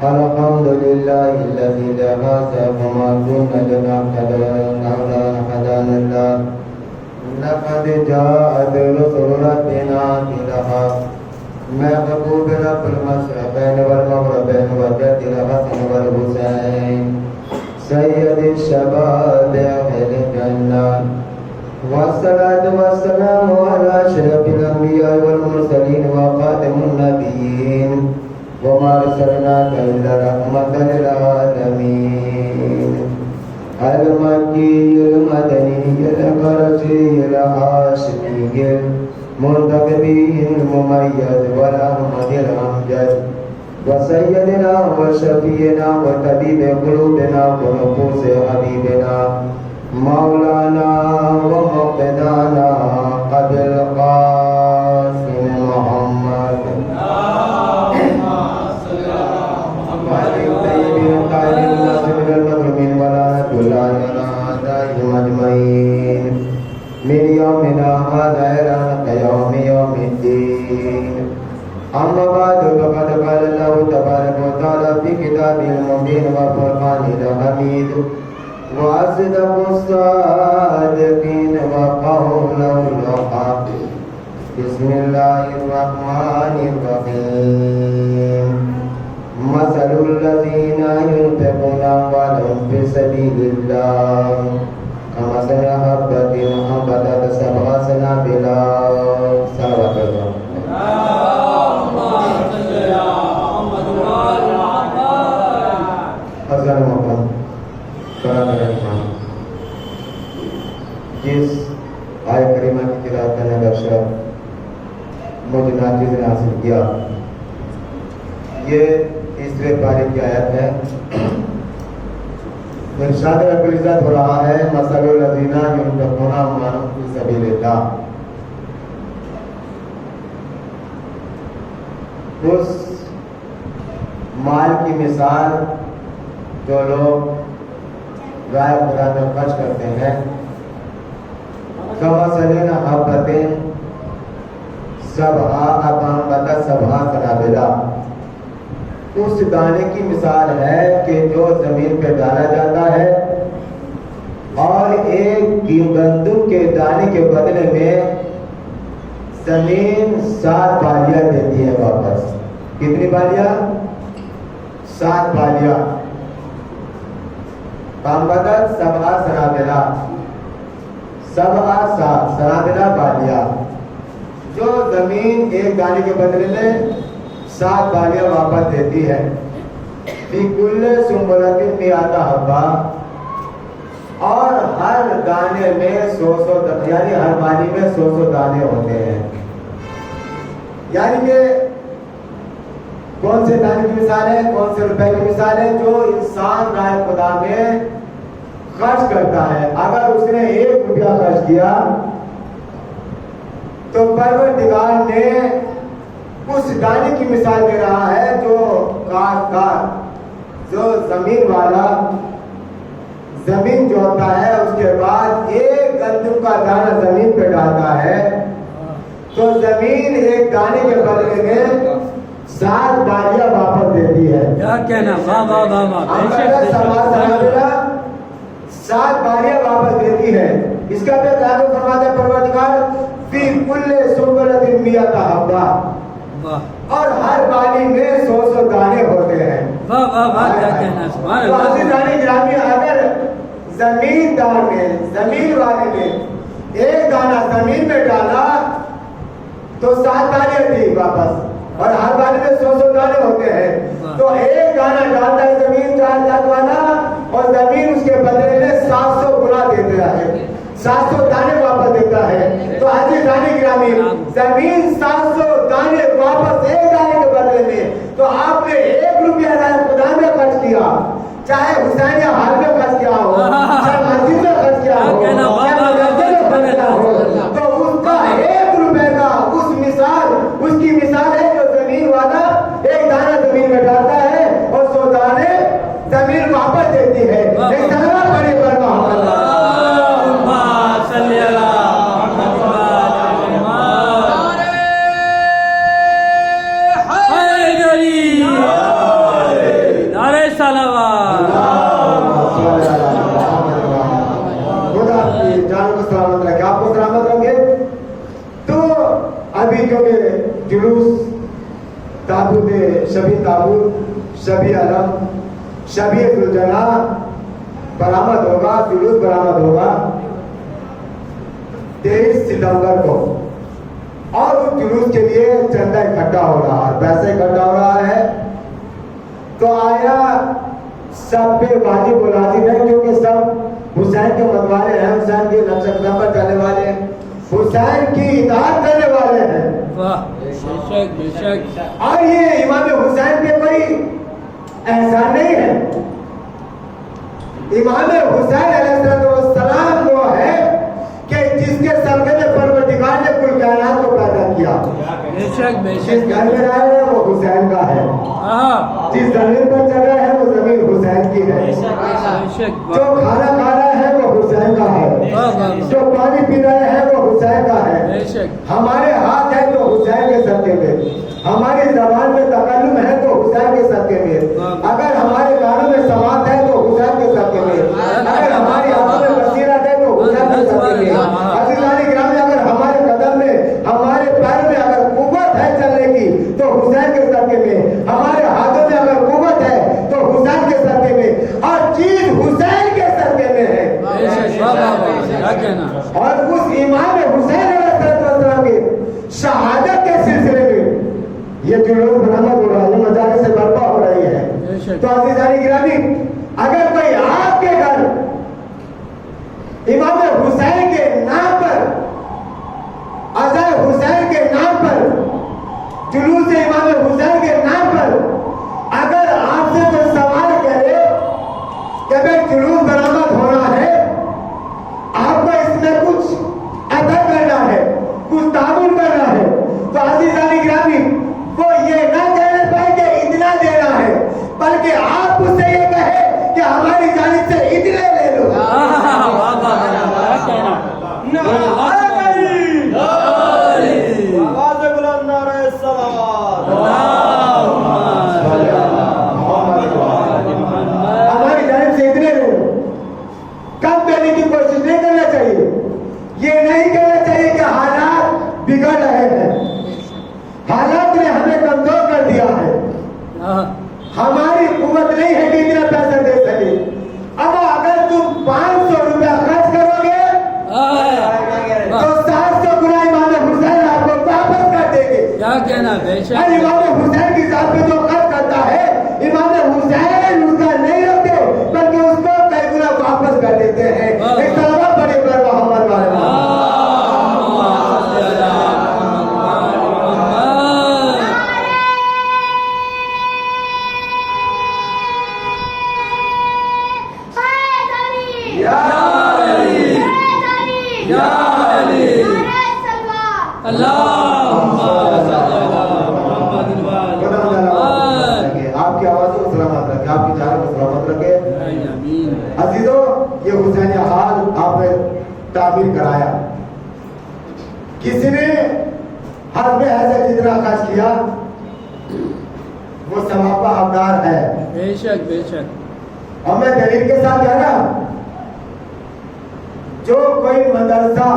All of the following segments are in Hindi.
अल्हम्दुलिल्लाहिल्लज़ी लहज़ा वमा कुन्ना लिनहतदिया लौला अन हदाना अल्लाह लक़द जाअत रुसुलु रब्बिना बिल-हक़् महबूब रब्बिल मशरिक़ैन वल मग़रिबैन वजदल हसन वल हुसैन सय्यद शबाब अहल जन्नत वस्सलातु वस्सलामु अला अशरफिल अंबिया वल मुरसलीन व खातिमुन नबिय्यीन व मा अरसलनाका इल्ला रहमतल लिल आलमीन अल मक्कीयुल मदनीयुल ग़रज़ीयुल हाशिमीयुल मुंतक़बीयुल मुमय्यज़ वल अहमदिल अमजद व सय्यदिना व शफ़ीना व तबीब क़ुलूबिना व नफ़ूस हबीबिना मौलाना व मुक़्तदाना अबुल क़ासिम मुहम्मद मिन यौमिना हाज़ा इला क़यामि यौमिद्दीन अम्मा बाद फ़क़द क़ाल अल्लाहु तबारक व तआला फ़ी किताबिहिल मुबीन व फ़ुरक़ानिल हमीद व अस्दक़ुस सादिक़ीन व क़ौलुल हक़ बिस्मिल्लाहिर रहमानिर रहीम मसलुल लज़ीना युनफ़िक़ूना अम्वालहुम फ़ी सबीलिल्लाह कमसली हब्बतिन अम्बतत सबअ सनाबिला जिस आय करीमा की तिलावत करने का शर्फ मुझे नाज़िज़ ने हासिल किया, ये तीसरे पारे की आयत है। इरशाद रब्बुल इज़्ज़त हो रहा है मसलुल लज़ीना युनफ़िक़ूना अम्वालहुम फ़ी सबीलिल्लाह। उस माल की मिसाल जो लोग राह खुदा में खर्च करते हैं, कमसली हब्बतिन सबअ अम्बतत सबअ सनाबिला, उस दाने की मिसाल है कि जो जमीन पे डाला जाता है और एक गंदम के दाने के बदले में जमीन 7 बालियां देती है वापस। कितनी बालियां? 7 बालियां। अम्बतत सबअ सनाबिला, सबअ 7 सनाबिला बालियां। जो जमीन एक दाने के बदले में 7 बालियां वापस देती है। फी कुल्ले सुंबलतिन मिअता हब्बा, और हर दाने में 100 यानी हर बाली में 100 दाने होते हैं। यानी कि कौन से दाने की मिसाल है, कौन से रुपए की मिसाल है? जो इंसान राह खुदा में खर्च करता है, अगर उसने 1 रुपया खर्च किया तो परवरदिगार ने उस दाने की मिसाल दे रहा है जो काश्तकार, जो जमीन वाला जमीन जोतता है, उसके बाद 1 गंदम का दाना जमीन पे डालता है, तो जमीन एक दाने के बदले में 7 बालियां वापस देती है। क्या कहना, वाह वाह वाह वाह, 7 बालियां वापस देती है। इसका भी आगे फरमाता है परवरदिगार फी कुल्ले सुंबलतिन मिअता हब्बा, और हर बाली में 100 दाने होते हैं। वाह वाह वाह, क्या कहना, सुभान अल्लाह। अगर जमींदार ने, जमीन वाले ने 1 दाना जमीन में डाला तो 7 दाने दी वापस, और हर बाली में 100 दाने होते हैं। तो 1 दाना डालता है जमीन वाला, और जमीन उसके बदले में 700 गुना देता है, 700 दाने वापस देता है। तो अजीज दाने गिरामी, जमीन 700 दाने वापस 1 दाने के बदले में। तो आपने 1 रुपया राह खुदा में खर्च किया, चाहे हुसैनिया हाल में खर्च किया हो, चाहे मस्जिद में खर्च किया हो, चाहे मदरसे में खर्च किया हो, तो उसका 1 रुपए का उस मिसाल, उसकी मिसाल है जो जमीन वाला 1 दाना जमीन में डालता है और 100 दाने जमीन वापस देती है। एक सलवा पड़े पर शबी ताबूत, शबी अलम, शबी दुलजना बरामद होगा, जुलूस बरामद होगा 23 सितंबर को। और उस जुलूस के लिए चंदा इकट्ठा हो रहा है, पैसा इकट्ठा हो रहा है। तो आया सब पे वाजिब और लाजिम है, क्योंकि सब हुसैन के मतवाले हैं, हुसैन के नक्शा पर चलने वाले हैं, हुसैन की इताअत करने वाले हैं। वाह, बेशक बेशक। और ये इमाम हुसैन पे कोई एहसान नहीं है। इमाम हुसैन अलैहिस्सलाम वो है कि जिसके सदक़े में परवरदिगार ने कुल कायनात को पैदा किया। बेशक जिस बेशक। घर में रहे हैं वो हुसैन का है, हाँ, जिस जमीन पर चल रहा है वो जमीन हुसैन की है, बेशक। जो खाना खा रहा है वो हुसैन का है, जो पानी पी रहे हैं वो हुसैन का है। बेशक। हमारे हाथ है तो हुसैन के सदक़े में, हमारी जबान में तकल्लुम है तो हुसैन के सदक़े में, अगर हमारे कानों में समात है तो हुसैन के सदक़े में, अगर हमारी आंखों में बसीरत है तो हुसैन के सदक़े में, अज़ीज़ान गिरामी अगर हमारे कदम में, हमारे पैर में अगर कुव्वत है चलने की तो हुसैन के सदक़े में, हमारे हाथों में अगर कुव्वत है तो हुसैन के सदक़े में, और चीज हुसैन के सदक़े में है। बेशक। वाह वाह वाह, क्या कहना। और उस इमाम हुसैन अलैहिस्सलाम के शहादत के सिलसिले में ये जुलूस बरामद हो रहा है, मजाक से बर्पा हो रही है। बेशक। तो अज़ीज़ान गिरामी अगर कोई आपके घर इमाम हुसैन के नाम पर, अज़ाए हुसैन के नाम पर, जुलूस इमाम हुसैन के नाम पर अगर आपसे कोई सवाल करे कि भाई जुलूस बरामद होना है, आपको इसमें कुछ अदा करना है, कुछ तामुल करना है, तो अज़ीज़ान गिरामी वो ये ना कहने पाए कि इतना देना है, बल्कि आप उससे ये कहे कि हमारी जानिब से इतने ले लो। आवाज़ बुलंद नारे सलावत। हमारी जानिब से इतने ले लो, कम देने की कोशिश नहीं करना चाहिए। ये नहीं कहना चाहिए कि हालात बिगड़ रहे हैं, हालात ने हमें कमजोर कर दिया है, हमारी कुव्वत नहीं है कि इतना पैसा दे सके। अब अगर तुम 500 रुपया खर्च करोगे तो 700 गुना इमाम हुसैन आपको वापस कर देंगे। क्या कहना। और बेशक। इमाम हुसैन की जात पे जो खर्च करता है, इमाम हुसैन उसका नहीं रखते बल्कि उसको कई गुना वापस कर देते हैं। एक तलबा बड़े पर मोहम्मद वाले आपकी आवाज़ों को सलामत रखे, आपकी जानों को सलामत रखे। अजीजों, ये हुसैन हाल आपने ताबीर कराया। किसी ने हर में ऐसे जितना खर्च किया वो सवाब का हकदार है। बेशक बेशक। और मैं दलील के साथ कह रहा, जो कोई मदरसा,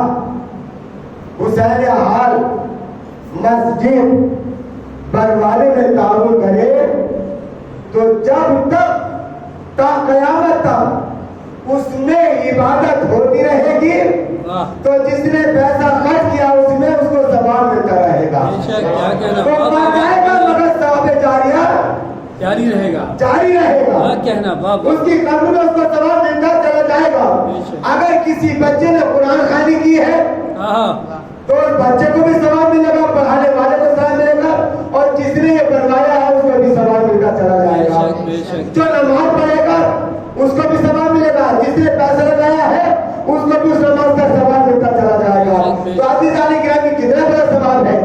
हुसैन हाल, मस्जिद बनवाने में ताउन करे तो जब तक क़यामत तक उसमें इबादत होती रहेगी तो जिसने पैसा खर्च किया उसमें उसको सवाब मिलता रहेगा। तो जाएगा मगर सवाब जारिया जारी रहेगा, जारी रहेगा। कहना बाबा। उसकी कब्र में उसको सवाब मिलता चला जाएगा। अगर किसी बच्चे ने कुरान खानी की है तो उस बच्चे को भी सवाब मिलेगा, पढ़ाने वाले को सवाब मिलेगा, और जिसने ये बनवाया है उसको भी सवाब मिलता चला जाएगा। जो नमाज पढ़ेगा उसको भी सवाब मिलेगा, जिसने पैसा लगाया है उसको भी उस नमाज का सवाब मिलता चला जाएगा। तो अज़ीज़ान गिरामी कितना बड़ा सवाब है।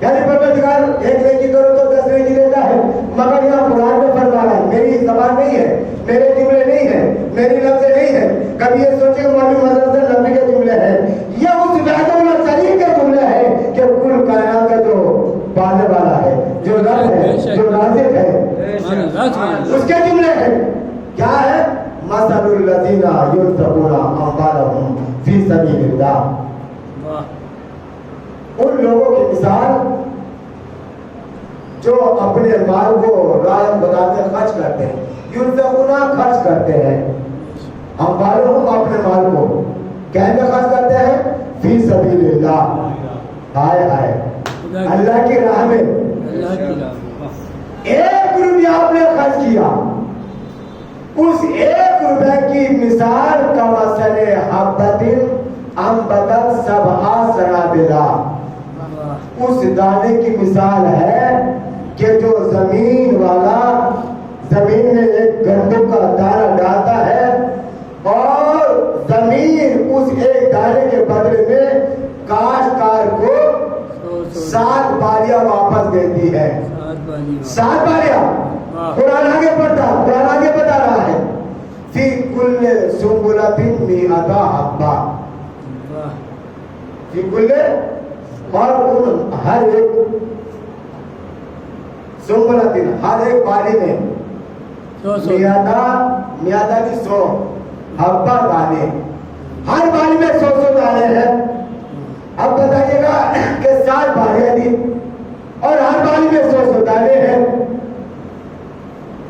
यानी परवरदिगार एक नेकी करो तो 10 नेकी देता है, मगर यहाँ कुरान में फरमा रहा है, मेरी ज़बान नहीं है, मेरे जुमले नहीं है, मेरी लफ्ज़ नहीं है। कभी ये सोचे मौलवी मदरसा नबी के जुमले हैं, ये उस वहदुल शरीफ के जुमले हैं कि कुल कायनात का जो पालने वाला है, जो रब है, जो राज़िक है, उसके जुमले हैं। क्या है? मसलुल लज़ीना युनफ़िक़ूना अम्वालहुम फ़ी सबीलिल्लाह। उन लोगों की मिसाल जो अपने माल को राह खुदा में खर्च करते हैं, युनफिकूना खर्च करते हैं। हम मालूम अपने माल को क्या में खर्च करते हैं? फी सबीलिल्लाह, हाय हाय, अल्लाह की राह में। अल्लाह की राह में। 1 रुपया आपने खर्च किया, उस 1 रुपए की मिसाल का मसले हब्बतिन अंबतत सबआ सनाबिला, उस दाने की मिसाल है कि जो जमीन वाला जमीन में एक गंदम का दाना डालता है और जमीन उस एक दाने के बदले में काश्तकार को 7 बारियां वापस देती है। 7 बारियां। कुरान आगे बता रहा है, फी कुल्ले सुंबुलतिन मिअता हब्बा, फी कुल्ले, और उन हर एक सुंबुलतिन, हर एक बारी में मियादा की 100 हब्बा दाने, हर बारी में 100 दाने हैं। अब बताइएगा कि 7 बारियां दी और हर बारी में 100 दाने हैं,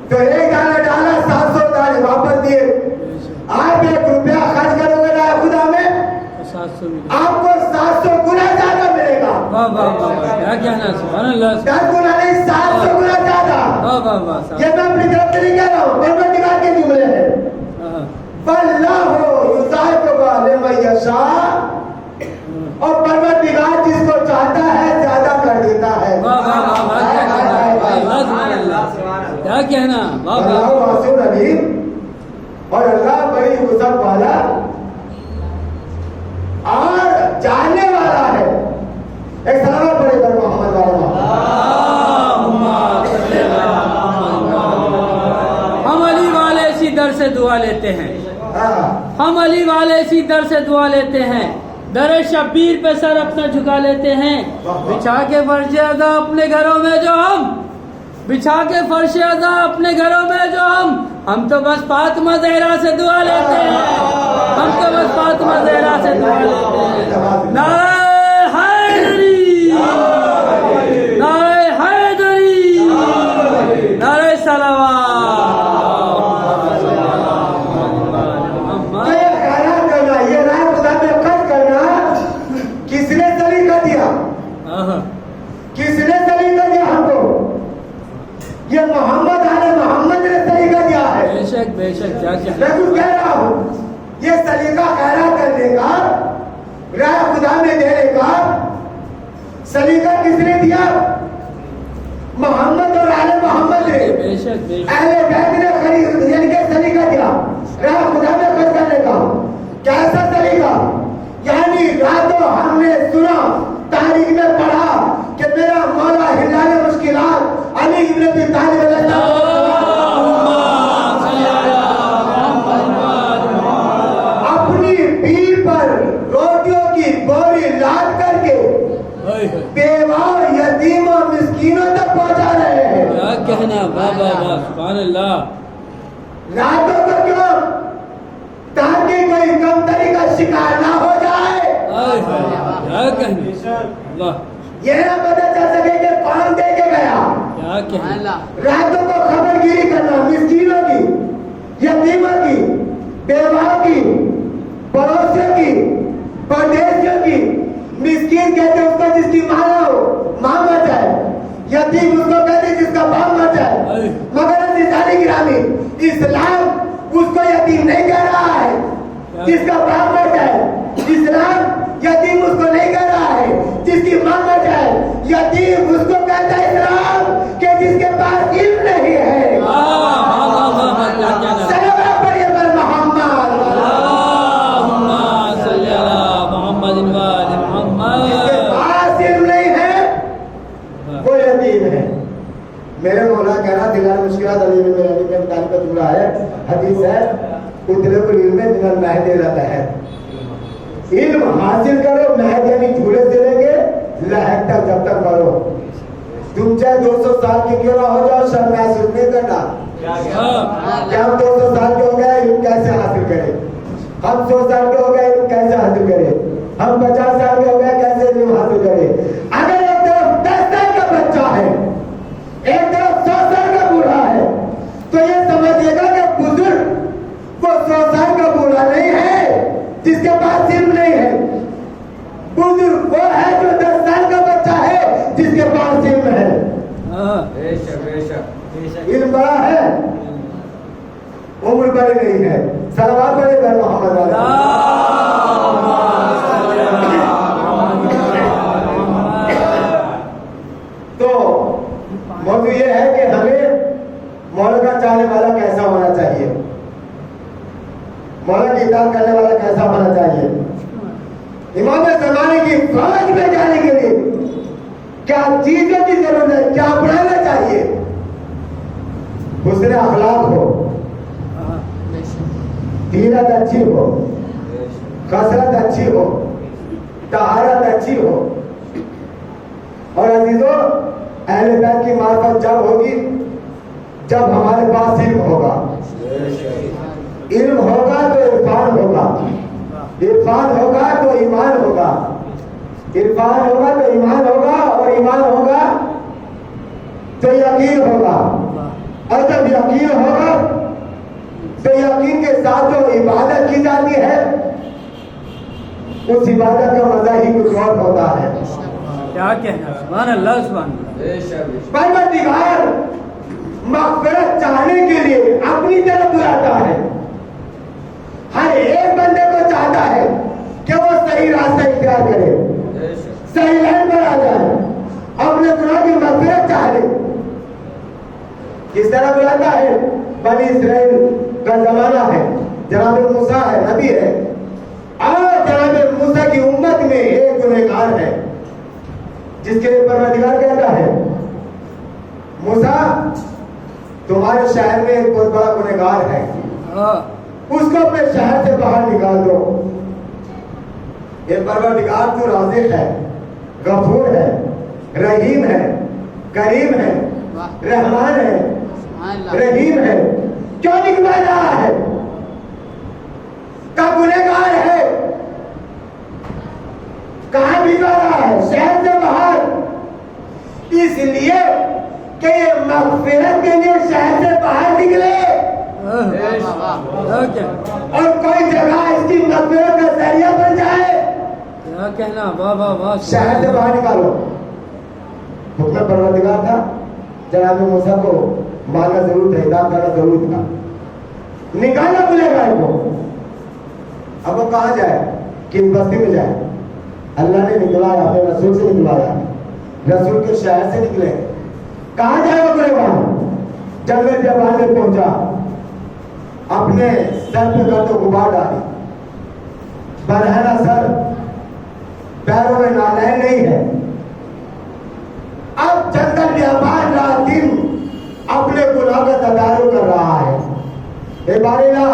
तो एक दाना डाला 700 दाने वापस दिए। आप 1 रुपया खर्च करोगे ना खुदा में, 700 आपको 700 गुना ज्यादा मिलेगा। वाह वाह वाह, क्या कहना, सुभान अल्लाह। 10 गुना नहीं, 700 गुना ज्यादा। वाह वाह वाह। ये मैं अपनी तरफ से नहीं कह रहा हूँ, परवरदिगार के जुमले हैं। वल्लाहु युज़ाइफु लिमन यशा, और परवरदिगार जिसको चाहता है ज्यादा कर देता है। वाह वाह वाह, क्या कहना, क्या कहना, वाह वाह। अल्लाह वासिउन अलीम, और अल्लाह बड़ी वुसअत वाला और जानने वाला है। एक सलाम पढ़ेगा मोहम्मद वाला। हम अली वाले इसी दर से दुआ लेते हैं, हम अली वाले इसी दर से दुआ लेते हैं, दर शब्बीर पे सर अपना झुका लेते हैं, बिछा के फर्श अदा अपने घरों में जो बिछा के फर्श अदा अपने घरों में जो हम तो बस फातिमा ज़हरा से दुआ लेते हैं, हम तो बस फातिमा ज़हरा से दुआ लेते हैं। नारे हैदरी, नारे हैदरी, नारे सलावत। ये राय खुदा में खर्च करना किसने सलीका दिया? किसने सलीका दिया हमको? ये मोहम्मद ने सलीका दिया है। बेशक बेशक, क्या क्या मैं कुछ कह रहा हूँ, ये सलीका खैरात करने का, राय खुदा में देने का सलीका किसने दिया? मोहम्मद और आले मोहम्मद ने। बेशक बेशक, अहले बैत ने खरीद यानी कि सलीका दिया राह खुदा में खर्च करने का। कैसा सलीका? यानी रातों हमने सुना, तारीख में पढ़ा कि मेरा मौला हिलाने मुश्किलात अली इब्न अबी तालिब अपनी पीठ पर रोटियों की बोरी लाद करके बेवा यतीम और मिस्कीनों तक पहुंचा रहे हैं। क्या कहना, वाह वाह वाह, सुभान अल्लाह। रातों को क्यों? ताकि कोई कमतरी का शिकार ना हो जाए। क्या कहना, वाह, यह ना पता चल सके कि कौन दे के गया। क्या कहना, रातों को खबरगिरी करना मिस्कीनों की, यतीमों की, बेवाओं की, पड़ोसियों की, परदेशियों की। मिस्कीन कहते उसको जिसकी माँ ना हो, माँ मर जाए। यतीम उसको कहते जिसका बाप मर जाए। मगर गिरामी इस्लाम उसको यतीम नहीं कह रहा है जिसका बाप मर जाए। इस्लाम यतीम उसको नहीं कह रहा है जिसकी माँ मर जाए। यतीम उसको कहता है इस्लाम के जिसके पास इल्म नहीं है। मेरे मौला कह रहा दिलार मुश्किलात अली में मेरे में तालिब का जुड़ा है। हदीस है उतरे को इल्म में दिलार महद रहता है। इल्म हासिल करो, महद यानी झूले से लेके लहक तक जब तक करो। तुम चाहे 200 साल के क्यों ना हो जाओ, शर्म महसूस नहीं करना। क्या हम 200 साल के हो गए इल्म कैसे हासिल करें? हम 100 साल के हो गए इल्म कैसे हासिल करें? हम 50 साल के हो गए कैसे इल्म हासिल करें? अगर एक तरफ 10 साल का बच्चा है बेशक बेशक इल्म बड़ा है, उम्र बड़ी नहीं है। सलवात पढ़े घर मोहम्मद तो मौजूद ये है कि हमें मौला का चाहने वाला कैसा होना चाहिए, मौला की इताअत करने वाला कैसा होना चाहिए। इमाम ज़माने की फौज में जाने के लिए क्या चीजों की जरूरत है, क्या पढ़ाना चाहिए। हुस्न अखलाक हो, तीरत अच्छी हो, कसरत अच्छी हो, तहारत अच्छी हो। और अजीजों, अहले बैत की मार्फत जब होगी जब हमारे पास इल्म होगा। इल्म होगा तो इरफान होगा, इरफान होगा तो ईमान होगा, इरफान होगा तो ईमान होगा, और ईमान होगा तो यकीन होगा, और जब यकीन होगा तो यकीन के साथ जो इबादत की जाती है उस इबादत का मजा ही कुछ और होता है। क्या कहना, सुभान अल्लाह सुभान अल्लाह। परवरदिगार मग़फ़िरत चाहने के लिए अपनी तरफ बुलाता है। हर एक बंदे को चाहता है कि वो सही रास्ता इख्तियार करे, सही लाइन पर आ जाए, अपने गुनाह की मग़फ़िरत चाह ले। किस तरह बुलाता है? बनी इस्राइल का जमाना है, जनाब मूसा है, नबी है, और जनाब मूसा की उम्मत में एक गुनहगार है जिसके लिए परवरदिगार कहता है, मूसा तुम्हारे शहर में एक बहुत बड़ा गुनहगार है, उसको अपने शहर से बाहर निकाल दो। ये परवरदिगार तो राज़िक़ है, गफूर है, रहीम है, करीम है, रहमान है, रहीम है, क्यों निकला रहा है? का गुनहगार है, कहां भिगा रहा है? शहर से बाहर, इसलिए कि ये मग़फ़िरत के लिए शहर से बाहर निकले और कोई जगह इसकी मग़फ़िरत का जरिया बन जाए। क्या कहना, वाह वाह वाह। शहर से बाहर निकालो। हुक्म परवरदिगार था, जनाब मूसा को मारना जरूर था, हिदायत करना जरूर था, निकालना गुनहगार को। अब वो कहाँ जाए? किस बस्ती में जाए? अल्लाह ने निकलाया, अपने रसूल से निकलाया, रसूल के शहर से निकले। कहाँ जाए वो गुनहगार? जंगल जबान में पहुंचा, अपने सर पे गर्द गुबार डाली, बरहना सर, पैरों में नालैन नहीं है। अब जंगल व्यापार रात दिन अपने गुनाह का तदारुक कर रहा है। ए बारिल्लाह,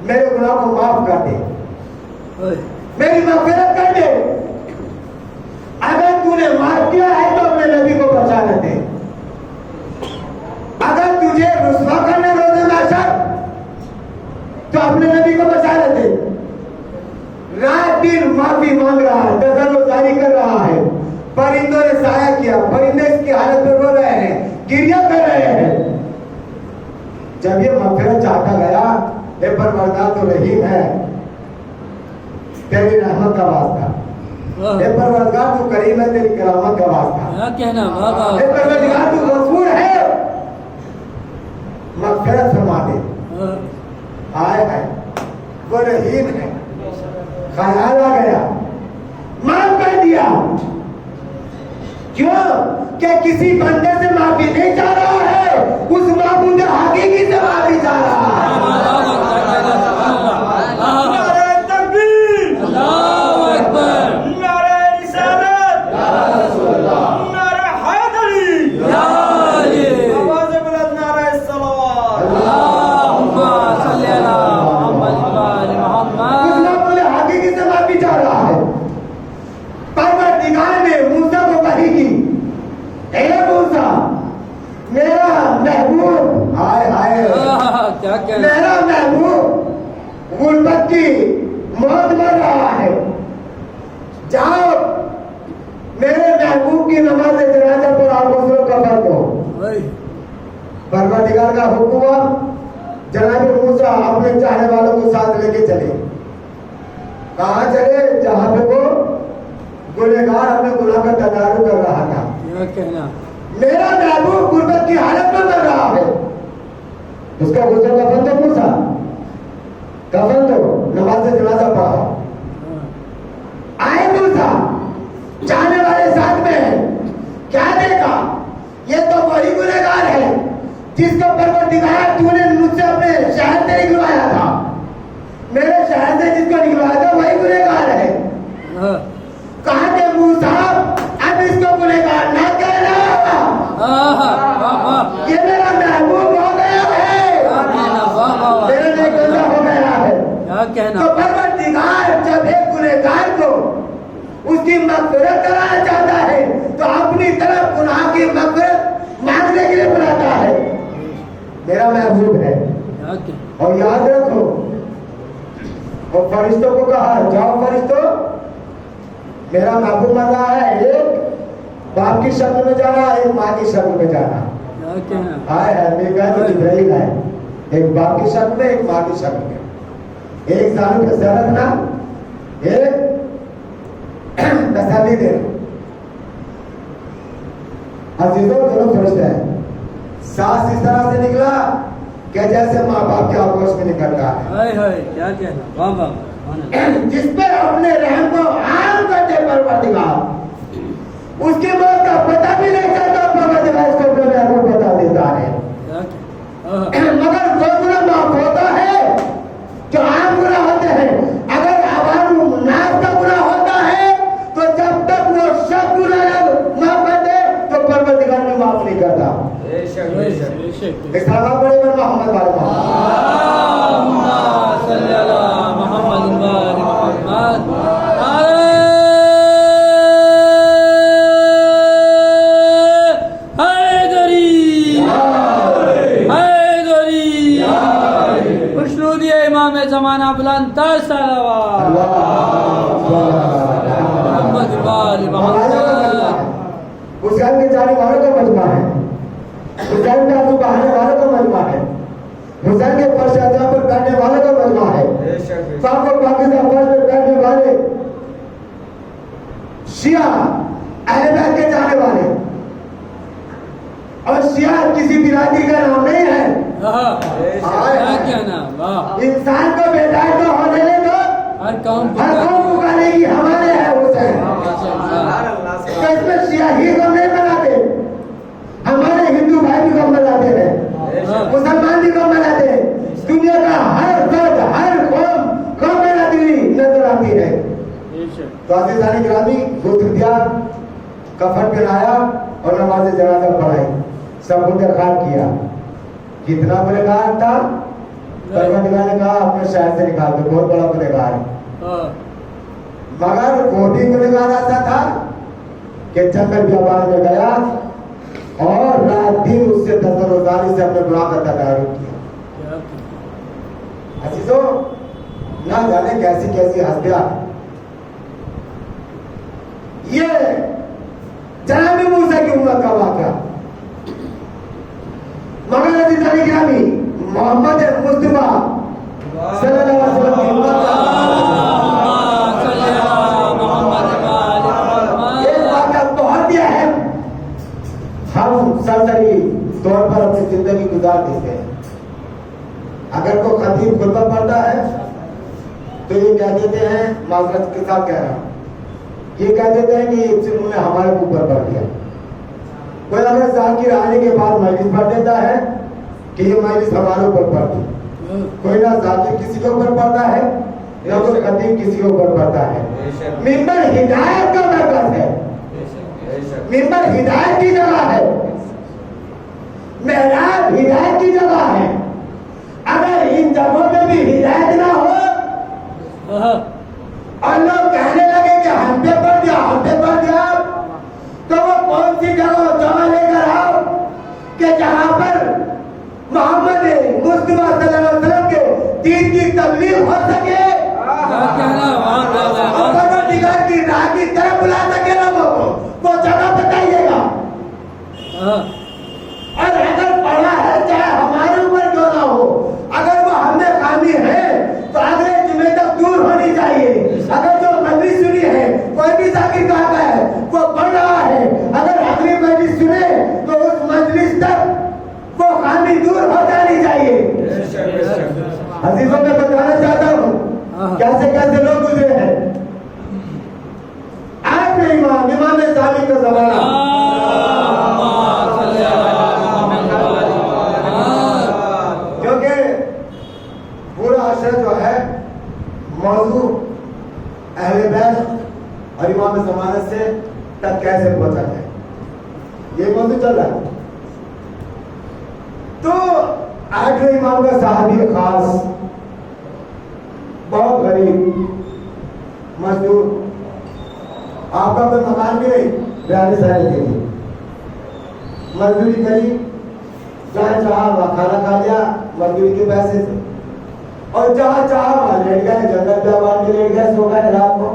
मेरे गुनाह को माफ कर दे, मेरी मग़फ़िरत कर दे। अगर तूने माफ किया है तो अपने नबी को बचा लेते, अगर तुझे रुस्वा करने रोज़े महशर तो अपने नबी को बचा लेते। रात दिन माफी मांग रहा है, दस्तरगुजारी कर रहा है, परिंदों ने साया किया, परिंदे इसकी हालत में रो रहे हैं, गिरिया कर रहे हैं। जब ये मग़फ़िरत चाहता गया, ये परवरदिगार तो रहीम है, तेरी रहमत का वास्ता, ये परवरदिगार तो करीम है, तेरी करामत का वास्ता। क्या कहना, वाह वाह। ये परवरदिगार तो गफूर है, मग़फ़िरत फरमा दे। आए है, वो रहीम है। ख्याल आ गया, माफ कर दिया। क्यों? क्या किसी बंदे से माफी नहीं चाह रहा है, उस माबूद हकीकी से माफी चाह रहा है। नारे तकबीर, अल्लाहु अकबर, नारे रिसालत, नारे हैदरी, आवाज़ बुलंद, नारे सलावत। अल्लाहुम्मा सल्ली अला मुहम्मद व आले मुहम्मद। उस माबूद हकीकी से माफी चाह रहा है। परवरदिगार ने मूसा को वही की, ए मूसा, मेरा महबूब, हाय हाय, क्या कहना, मेरा महबूब गुर्बत की मौत मर रहा है, जाओ मेरे महबूब की नमाज जनाजा पर आप गुस्लो कफन दो। परवरदिगार का हुक्म हुआ, जनाब मूसा अपने चाहने वालों को साथ लेके चले। कहाँ चले? जहां पे वो गुनहगार अपने गुनाह का तदारुक कर रहा था। क्या कहना, मेरा महबूब गुर्बत की हालत में मर रहा है, उसका गुस्सा कफन दो, मूसा कफन दो, नमाज से जनाजा पढ़ाओ। आए मूसा, जाने वाले साथ में है, क्या देखा? ये तो वही गुनहगार है जिसका परवरदिगार तूने मुझसे अपने शहर से निकलवाया था। मेरे शहर से जिसको निकलवाया था वही गुनहगार है। कहा कि मूसा, अब इसको गुनहगार ना कहना, ये मेरा महबूब हो गया है, मेरे लिए गंदा हो गया है। तो परवरदिगार जब एक गुनहगार को उसकी मग़फ़िरत कराना चाहता है तो अपनी तरफ गुनाह की मग़फ़िरत मांगने के लिए बुलाता है। मेरा महबूब है। और याद रखो, और फरिश्तों को कहा, जाओ फरिश्तों, मेरा महबूब मर रहा है, एक बाप की शक्ल में जाना, एक माँ की शक्ल में जाना। हाय है जिब्राइल है, एक बाप की शक्ल में, एक माँ की शक्ल में, एक साल पे सर रखना, एक तसल्ली देना। अजीजों, दोनों फरिश्ते हैं। सांस इस तरह से निकला कि जैसे माँ बाप के आगोश में निकलता है। जिस पे अपने रहम को आम करते परवरदिगार, उसकी मौत का पता भी नहीं चलता, परवरदिगार इसको अपने रहम को बता देता है। मगर वो गुनाह माफ होता है जो आम गुनाह होते हैं। अगर आवाम नाफ का गुनाह होता है तो जब तक वो सब गुनाह माफ कर दे तो परवरदिगार भी माफ नहीं करता। इस्लाम बड़े पर मोहम्मद वाले जमाना बुलंद हुसैन के जाने वालों का मजमा है, हुसैन का आंसू बहाने वालों का मजमा है, हुसैन के फर्श अज़ा पर बैठने वालों का मजमा है, साफ पाकिस्तान फर्श पर बैठने वाले शिया अहले बैत के जाने वाले। और शिया किसी बिरादरी का नाम नहीं है। क्या नाम? इंसान को बेदार तो होने ले दो, हर कौम पुकारेगी हमारे है हुसैन। तो इसमें शिया ही कम नहीं बनाते, हमारे हिंदू भाई भी कम बनाते हैं, मुसलमान भी कम बनाते हैं, दुनिया का हर फर्द हर कौम कम बनाती हुई नजर आती है। तो अज़ीज़ान गिरामी, गुस्ल दिया, कफन पहनाया और नमाज जनाजा पढ़ाई, सबूत खान किया। कितना गुनहगार था? परवरदिगार ने कहा अपने शहर से निकाल दो, बहुत बड़ा गुनहगार है। मगर वो भी गुनहगार ऐसा था कि जंगल बियाबान में गया और रात दिन उससे दस्तरदारी से अपने गुनाह का तदारुक किया। अजीजों, ना जाने कैसी कैसी हस्तियां। ये जनाब मूसा की उम्मत का वाक़या। मगर अज़ीज़ान गिरामी, मोहम्मद मुस्तफा सल्लल्लाहु अलैहि वसल्लम की उम्मत का एक वाक़या बहुत ही अहम हम सरसरी तौर पर अपनी जिंदगी गुजार देते हैं। अगर कोई खतीब खुतबा पढ़ता है तो ये कह देते हैं, माज़रत के साथ कह रहा हूं, ये कह देते हैं कि उन्होंने हमारे ऊपर पढ़ दिया। कोई अगर जाकिर आने के बाद मजलिस पढ़ देता है कि ये मजलिस हमारे ऊपर पढ़ दी। कोई ना जाकिर किसी के ऊपर पढ़ता है, ना कोई खतीब किसी के ऊपर पढ़ता है। मिंबर हिदायत का मरकज है, मिंबर हिदायत की जगह है, मेहराब हिदायत की जगह है। अगर इन जगहों में भी हिदायत ना हो और लोग कहने लगे कि हम पे पढ़ दिया, हम पे पढ़ दिया, तो वो कौन सी जगह लेकर आओ कि जहां पर मोहम्मद मुस्तफा सल्लल्लाहु अलैहि वसल्लम के दीन की तबलीग हो सके, परवरदिगार की राह की तरफ बुला सके लोगों को, वो जगह बताइएगा। और अगर पढ़ा है, चाहे हमारे ऊपर क्यों ना हो, अगर वो हमें खामी है तो अगले जुमे तक दूर होनी चाहिए। अगर जो मजलिस सुनी है, कोई भी जाकिर कहा है वो पढ़ रहा है, अगर अगली मजलिस सुने तो अजीजों में बताना चाहता हूँ कैसे कैसे लोग गुजरे हैं। आज में इमाम सामी का जमाना, क्योंकि पूरा अशर जो है मौजू अहले बैत और इमाम ज़मानत से तक कैसे पहुंचा जाए, ये मौजू चल रहा है। तो आठवें इमाम का साहबी खास, बहुत गरीब मजदूर, आपका कोई मकान भी नहीं, बयाने साल के लिए मजदूरी करी, जहाँ चाहा वहाँ खाना खा लिया मजदूरी के पैसे से, और जहाँ चाहा वहाँ लेट गए, जंगल पे बांध के लेट गए, सो गए रात को।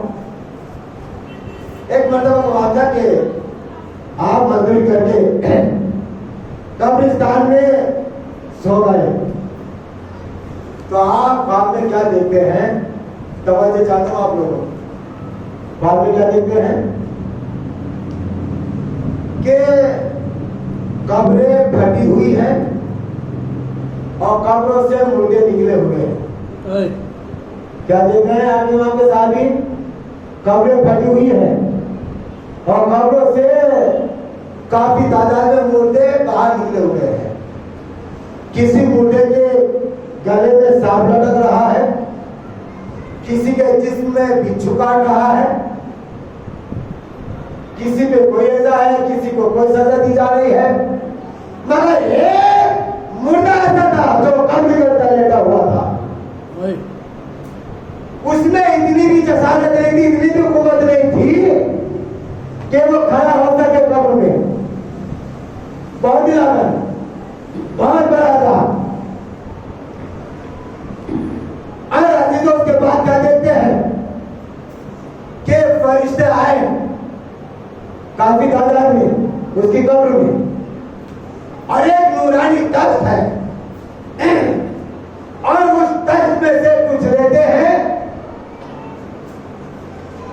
एक मरतबा को वाक़या के आप मजदूरी करके कब्रिस्तान में सो गए, तो आप बाद में क्या देखते हैं, तवज्जो चाहता हूं आप लोगों, बाद में क्या देखते हैं कि कब्रें फटी हुई हैं और कब्रों से मुर्दे निकले हुए हैं। क्या देख रहे हैं आप इमाम के साथ भी, कब्रें फटी हुई हैं और कब्रों से काफी तादाद में मुर्दे बाहर निकले हुए हैं। किसी मुर्दे के गले में सांप लटक रहा है, किसी के जिस्म में बिच्छू काट रहा है, किसी पे कोई ऐसा है, किसी को कोई सजा दी जा रही है, मगर एक मुर्दा ऐसा था जो कब्र के अंदर लेटा हुआ था। उसमें इतनी भी जसालत नहीं थी, इतनी भी कुव्वत नहीं थी कि वो खड़ा हो सके कब्र में। बहुत ही बहुत बड़ा था। अरे अजीजों, उसके बाद क्या देखते हैं कि फरिश्ते आए काफी तादाद में उसकी कब्र में, और एक नूरानी तख्त है और उस तख्त में से कुछ लेते हैं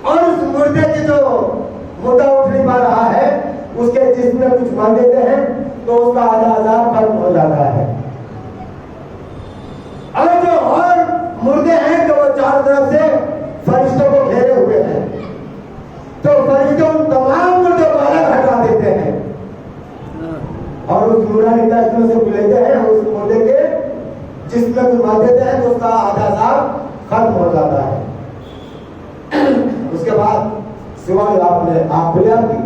और उस मुर्दे की जो मुर्दा उठ नहीं पा रहा है उसके जिस्म में कुछ बांध देते हैं, तो उसका आधा अजाब खत्म हो जाता है। और जो और मुर्दे हैं तो वो चारों तरफ से फरिश्तों को घेरे हुए हैं, तो फरिश्ते उन तमाम मुर्दों को अलग हटा देते हैं और उस नूरानी तख्त में से लेते हैं, उस मुर्दे के जिस्म में कुछ बांध देते हैं, तो उसका आधा अजाब खत्म हो जाता है। उसके बाद सिवाय आपने आप खुले आपकी,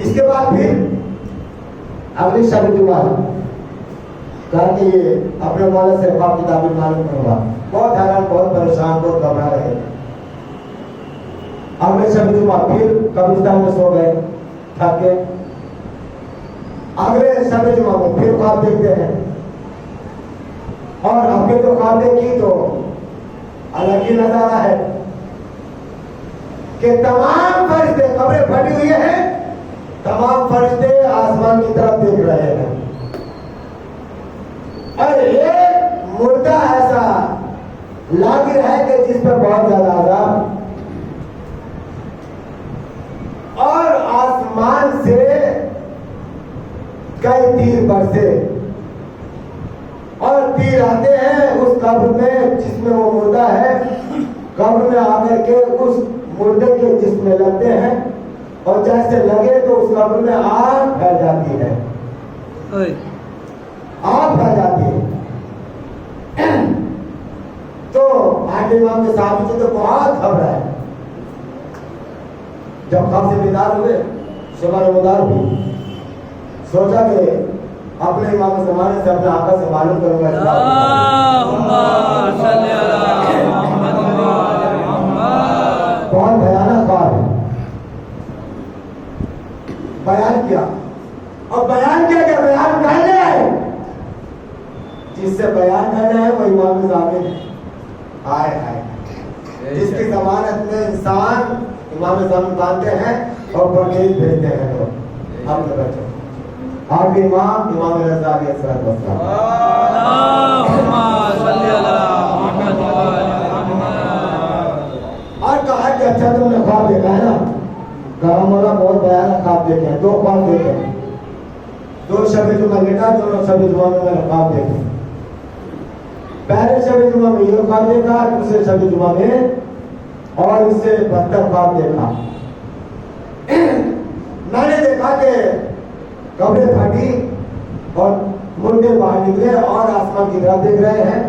इसके बाद फिर अगली शब जुमा कहा कि ये अपने मौला से ख्वाब किताबी मालूम करूंगा। बहुत हैरान, बहुत परेशान, बहुत घबरा रहे। अगले शब जुमा फिर कब्रिस्तान में सो गए थक के। अगले शब जुमा में फिर ख्वाब देखते हैं और हमने तो ख्वाब देखी तो अलग ही नजारा है कि तमाम फरिश्ते, कब्रें फटी हुई हैं, तमाम फरिश्ते आसमान की तरफ देख रहे हैं और एक मुर्दा ऐसा लागिर है कि जिस पर बहुत ज्यादा आजाब, और आसमान से कई तीर बरसे और तीर आते हैं उस कब्र में जिसमें वो मुर्दा है, कब्र में आकर के उस मुर्दे के जिस्म में लगते हैं और जैसे लगे तो उस कब्र में आग फैल जाती है, आग फैल जाती है। तो आगे इमाम के साहब तो बहुत खबर है। जब ख्वाब से बेदार हुए, सुबह नमदार हुई, सोचा कि अपने इमाम ज़माने से अपने आका से मालूम करूंगा। बहुत भयानक ख्वाब है। बयान किया और बयान किया कि बयान करने आए, जिससे बयान करना है वो इमाम ज़ामिन आए आए, जिसकी जमानत में इंसान इमाम ज़ामिन बांधते हैं और परचेज भेजते हैं लोग अपने बच्चों। आप इमाम रज़ा और कहा कि अच्छा तुमने ख्वाब देखा है ना, कहा मौला बहुत भयानक ख्वाब देखे हैं, 2 ख्वाब देखे हैं। दो शब जुमा लेटा, दोनों शब जुमा में मैंने ख्वाब देखे। पहले शब जुमा में ये ख्वाब देखा, दूसरे शब जुमा में और इससे बदतर ख्वाब देखा। मैंने देखा कि कब्रें फटी और मुर्दे बाहर निकले और आसमान की तरफ देख रहे हैं।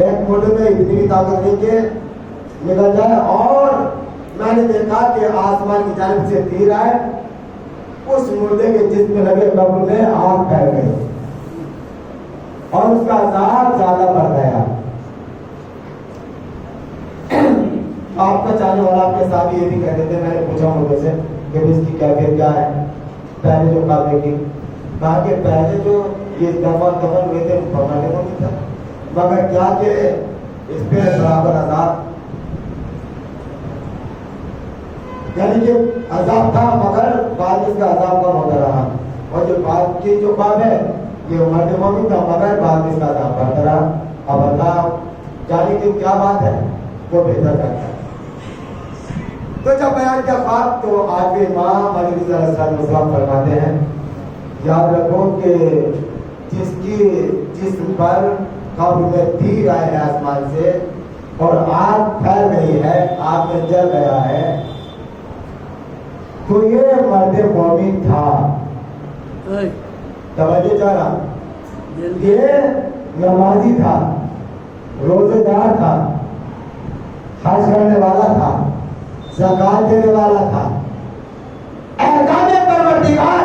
एक मुर्दे में इतनी भी ताकत नहीं कि निकल जाए। और मैंने देखा कि आसमान की जानिब से तीर आए, उस मुर्दे के जिस्म में लगे कब्र में आग फैल गई और उसका अज़ाब ज्यादा बढ़ गया। आपका चाहने वाला आपके साथ ये भी कहते थे, मैंने पूछा मुर्दे से कि इसकी कैफियत क्या है। पहले जो ख्वाब देखी, कहा कि पहले जो ये दफन हुए थे फरमाने को नहीं था, मगर क्या कि इस पे बराबर अज़ाब, यानी कि अज़ाब था मगर बाद में इसका अज़ाब कम होता रहा। और जो बाद की जो ख्वाब है ये मर्द मोमिन था मगर बाद में इसका अज़ाब बढ़ता रहा। अब अल्लाह जाने की क्या बात है वो बेहतर करता है। तो जब बयान किया ख्वाब तो आगे इमाम अली रज़ा अलैहिस्सलाम फरमाते हैं, याद रखो कि जिस्म पर कब्र में तीर आए है आसमान से और आग फैल गई है, आग में जल गया है, तो ये मर्द मोमिन था। तवज्जो जरा, ये नमाजी था, रोजेदार था, हज करने वाला था, ज़कात देने वाला था, अहकाम परवरदिगार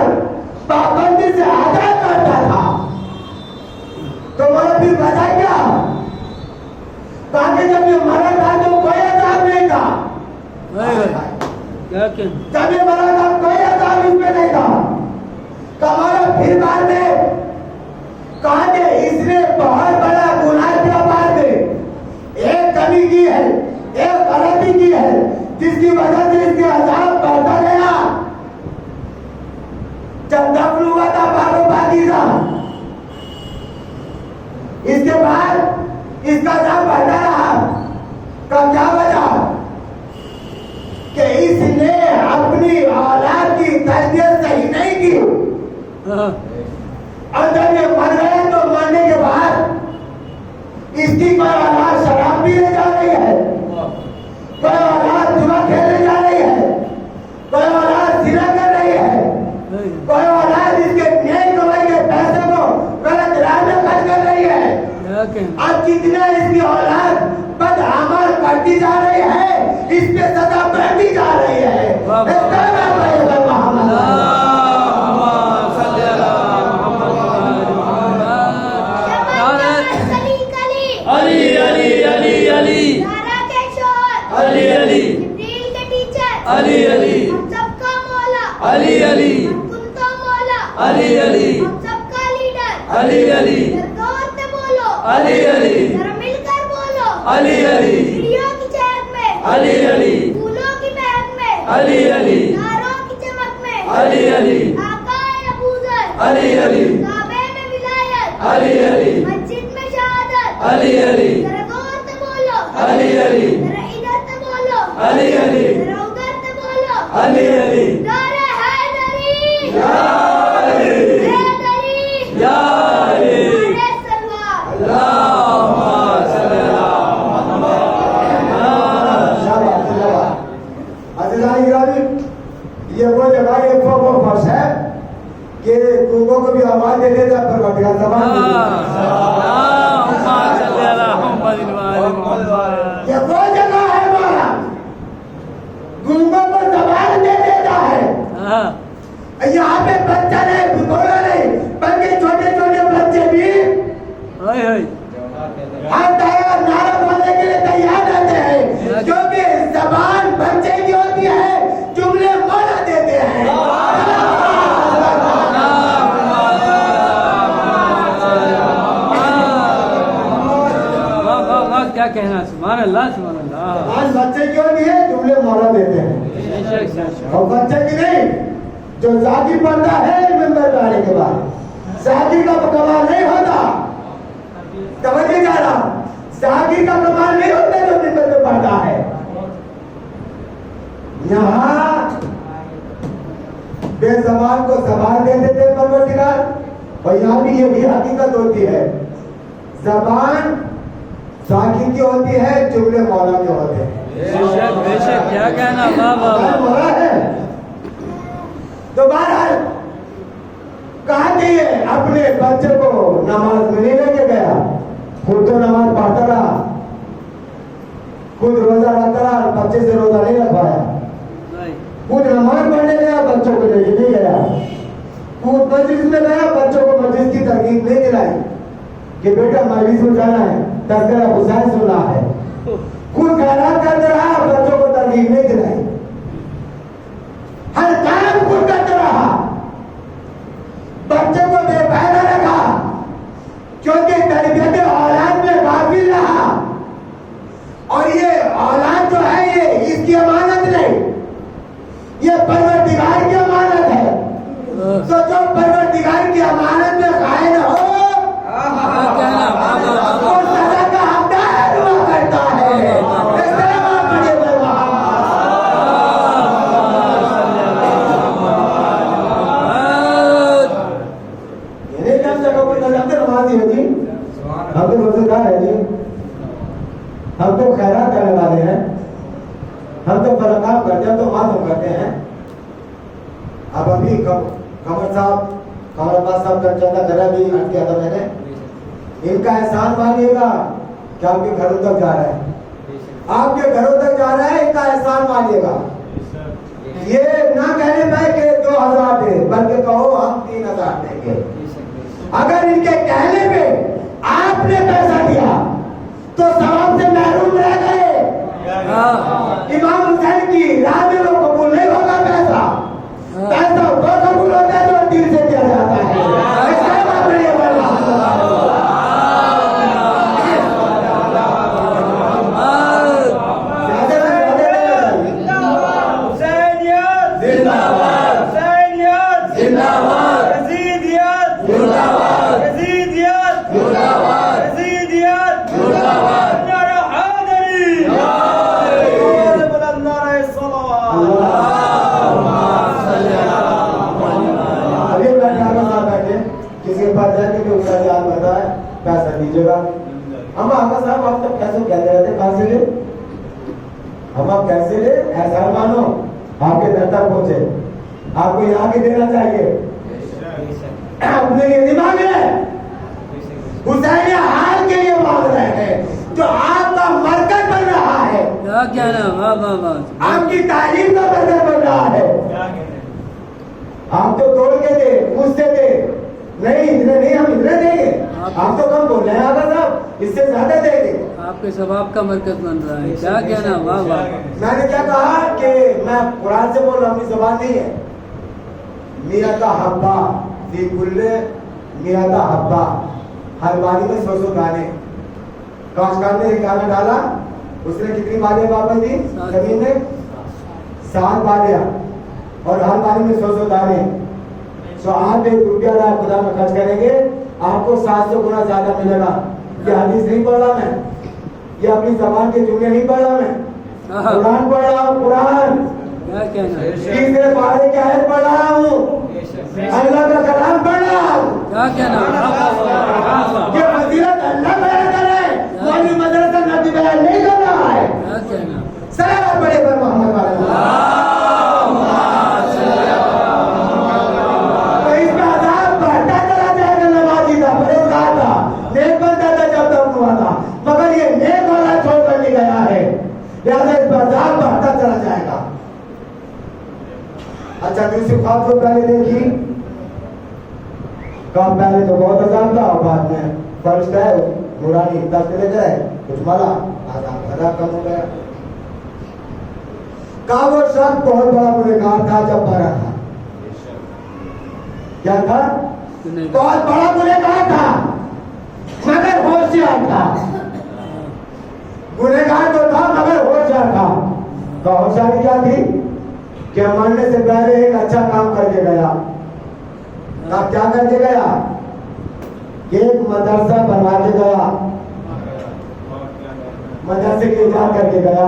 पाबंदी से अदा करता था। तो मगर फिर बचा क्या? ताकि जब ये मरा था तो कोई अज़ाब नहीं था। जब ये मरा था कोई अज़ाब इसमें नहीं था। कमाल फिर बाद में कहा कि इसने बहुत बड़ा गुनाह किया। बाद में एक कमी की है, एक गलती की है, जिसकी वजह से इसके अज़ाब बढ़ता गया। जब दफन हुआ था बारो बागीजा, इसके बाद इसका अज़ाब बढ़ता रहा। कब क्या वजह कि इसने अपनी औलाद की तरबियत सही नहीं की। और जब ये मर गए तो मरने के बाद इसकी कोई औलाद शराब पीने जा रही है, कोई औलाद जुआ खेलने जा रही है, कोई औलाद जिना कर रही है, कोई औलाद इसके नेक कमाई के पैसे को गलत राह में खर्च कर रही है। अब कितना इसकी औलाद बदअमल करती जा रही है, इस पे सजा बढ़ती जा रही है। अली अली अली अली अली अली अली अली सबका मौला अली अली तुमका मौला अली अली सबका लीडर अली अली गौर से बोलो अली अली जरा मिलकर बोलो अली अली चिड़ियों की चहक में अली अली फूलों की महक में अली अली तारों की चमक में अली अली आकाए अबूजर अली अली काबे में विलायत अली अली मस्जिद में शहादत अली अली जरा गौर से बोलो अली अली जरा इधर से बोलो अली अली जरा उधर से बोलो अली अली नारे हैदरी या अली हैदरी या अली नारे सलवार अल्लाहुम्मा सल्ली अला ये वो जगह एक वो फर्श है कि गूंगों को भी आवाज दे देता है, परवरदिगार ज़बान दे देता है। अल्लाहुम्मा सल्ली अला मुहम्मद व आलि मुहम्मद। ये वो जगह है हमारा, गूंगों को ज़बान दे देता है। यहाँ पे बच्चा नहीं, बूढ़ा नहीं, बल्कि छोटे छोटे बच्चे भी हर तरह नारा बोलने के लिए तैयार रहते हैं, क्योंकि ज़बान बच्चे की होती है, जुमले मौला देते हैं। क्या कहना, सुभान अल्लाह सुभान अल्लाह। आज बच्चे की होती है, जुमले मौला देते हैं। और बच्चे की नहीं, जो जाकिर पढ़ता है मिंबर पे आने के बाद, जाकिर का कमाल नहीं होता। तवज्जो जा रहा, जाकिर का कमाल नहीं होता जो मिंबर पे पढ़ता है। यहाँ बेज़बान को ज़बान दे देते परवरदिगार, और यहाँ भी ये भी हकीकत होती है, जबान साकिब की होती है, जुमले मौला के होते हैं। बेशक बेशक, क्या कहना, वाह वाह वाह। मौला है। तो बहरहाल कहा कि ये अपने बच्चे को नमाज में नहीं लेके गया, खुद तो नमाज पढ़ता रहा, खुद रोजा रखता रहा, बच्चे से रोजा नहीं रखवाया, नहीं। खुद नमाज पढ़ने गया, बच्चों को लेके नहीं गया, खुद मस्जिद में गया, बच्चों को मस्जिद की तरकीब नहीं दिलाई कि बेटा मस्जिद में जाना है, तज़किरा हुसैन सुनना है, खुद खैरात करते रहा, बच्चों को तरकीब नहीं दिलाई, हर काम खुद करते रहा, बच्चे को बेपहरा रखा, क्योंकि तरबियत औलाद में काबिल रहा। और ये औलाद जो है ये इसकी अमानत नहीं, ये परवरदिगार की अमानत है। तो जो परवरदिगार की अमानत में कायम हो, क्या कहना, वाह वाह वाह। वो सजा का हकदार हुआ करता है। इस तरह आप बड़े ये नहीं कह सका कोई नमाजी है जी, हम तो रोजेदार है जी, हम तो खैरात करने वाले हैं, हम तो फला काम करते हैं, तो मालूम करते हैं। अब अभी कमर साहब, कमर अब्बास साहब का चंदा करा भी हट किया था मैंने, इनका एहसान मानिएगा कि आपके घरों तक जा रहा है, आपके घरों तक जा रहा है, इनका एहसान मानिएगा। ये ना कहने पाए कि 2000 दे, बल्कि कहो हम 3000 देंगे। अगर इनके कहने पे आपने पैसा दिया तो सवाब से महरूम रह गए। इमाम हुसैन की राह में वो कबूल नहीं होगा पैसा, पैसा वो कबूल होता है जो दिल से दिया जाता है। इसका बात नहीं है वाला। हुसैनियत जिंदाबाद, हुसैनियत जिंदाबाद, यजीदियत जिंदाबाद, यजीदियत जिंदाबाद, यजीदियत जिंदाबाद। नारा हैदरी, आवाज़ बुलंद नारा सलावत। अभी बैठे आगे साहब बैठे, किसी के पास जाके भी उसका याद बता है, पैसा दीजिएगा। हम आका साहब आप तक कैसे कहते रहते, कहाँ से ले हम, आप कैसे ले, ऐसा मानो आपके दर तक पहुंचे, आपको यहाँ भी देना चाहिए। अपने लिए नहीं मांग रहे, हुसैन हाल के लिए मांग रहे हैं, जो आपका मरकज बन रहा है, क्या कहना, वाह वाह वाह। आपकी तालीम का मरकज बन रहा है। आप तो तोड़ के दे, मुझसे दे, नहीं इतने नहीं, हम इतने देंगे, आप तो कम बोल रहे हैं आगा साहब, इससे ज्यादा देंगे। आपके सवाब का मरकज बन रहा है, क्या कहना, वाह वाह। मैंने क्या कहा कि मैं कुरान से बोल रहा हूँ, अपनी जबान नहीं है। मियाँ का हब्बा फी कुल्ले मियाँ का हब्बा, हर बारी में 100 दाने। काशकार ने एक दाना डाला, उसने कितनी बालियां वापस दी जमीन में? 7 बालियां, और हर बारी में 100 दाने। तो आप 1 रुपया खुदा में खर्च करेंगे, आपको 700 गुना ज्यादा मिलेगा। ये हदीस नहीं पढ़ रहा मैं, ये अपनी जबान के जुमले नहीं पढ़ रहा मैं, कुरान पढ़ रहा हूँ, कुरान क्या कहना, तीसरे पारे की आयत पढ़ रहा हूँ, अल्लाह का कलाम पढ़ रहा हूँ। क्या कहना, वाह वाह वाह वाह। ये फजीलत अल्लाह बयान कर रहा है, मौलवी मदरसा नबी बयान नहीं कर रहा है। क्या कहना, सलावत पढ़े पर मोहम्मद वाले। तो इसमें अज़ाब बढ़ता चला जाएगा, नमाजी था, परहेज़गार था, नेक बनता था जब तक हुआ था, मगर ये नेक वाला छोड़कर नहीं गया है, लिहाजा इस पर अज़ाब बढ़ता चला जाएगा। अच्छा, दूसरी बात तो पहले देखी, कब पहले तो बहुत अज़ाब था, और बाद में फर्स्ट है नूरानी दस ले जाए, कुछ माला अज़ाब कम हो गया। का वो शख्स बहुत बड़ा गुनहगार था जब मरा था। क्या था? बहुत बड़ा गुनहगार था, मगर होशियार था। गुनहगार तो था मगर होशियार था। तो होशियारी क्या थी कि मरने से पहले एक अच्छा काम करके गया। अब क्या करके गया? एक मदरसा बनवा के गया, मदरसे के इजाज़त करके गया।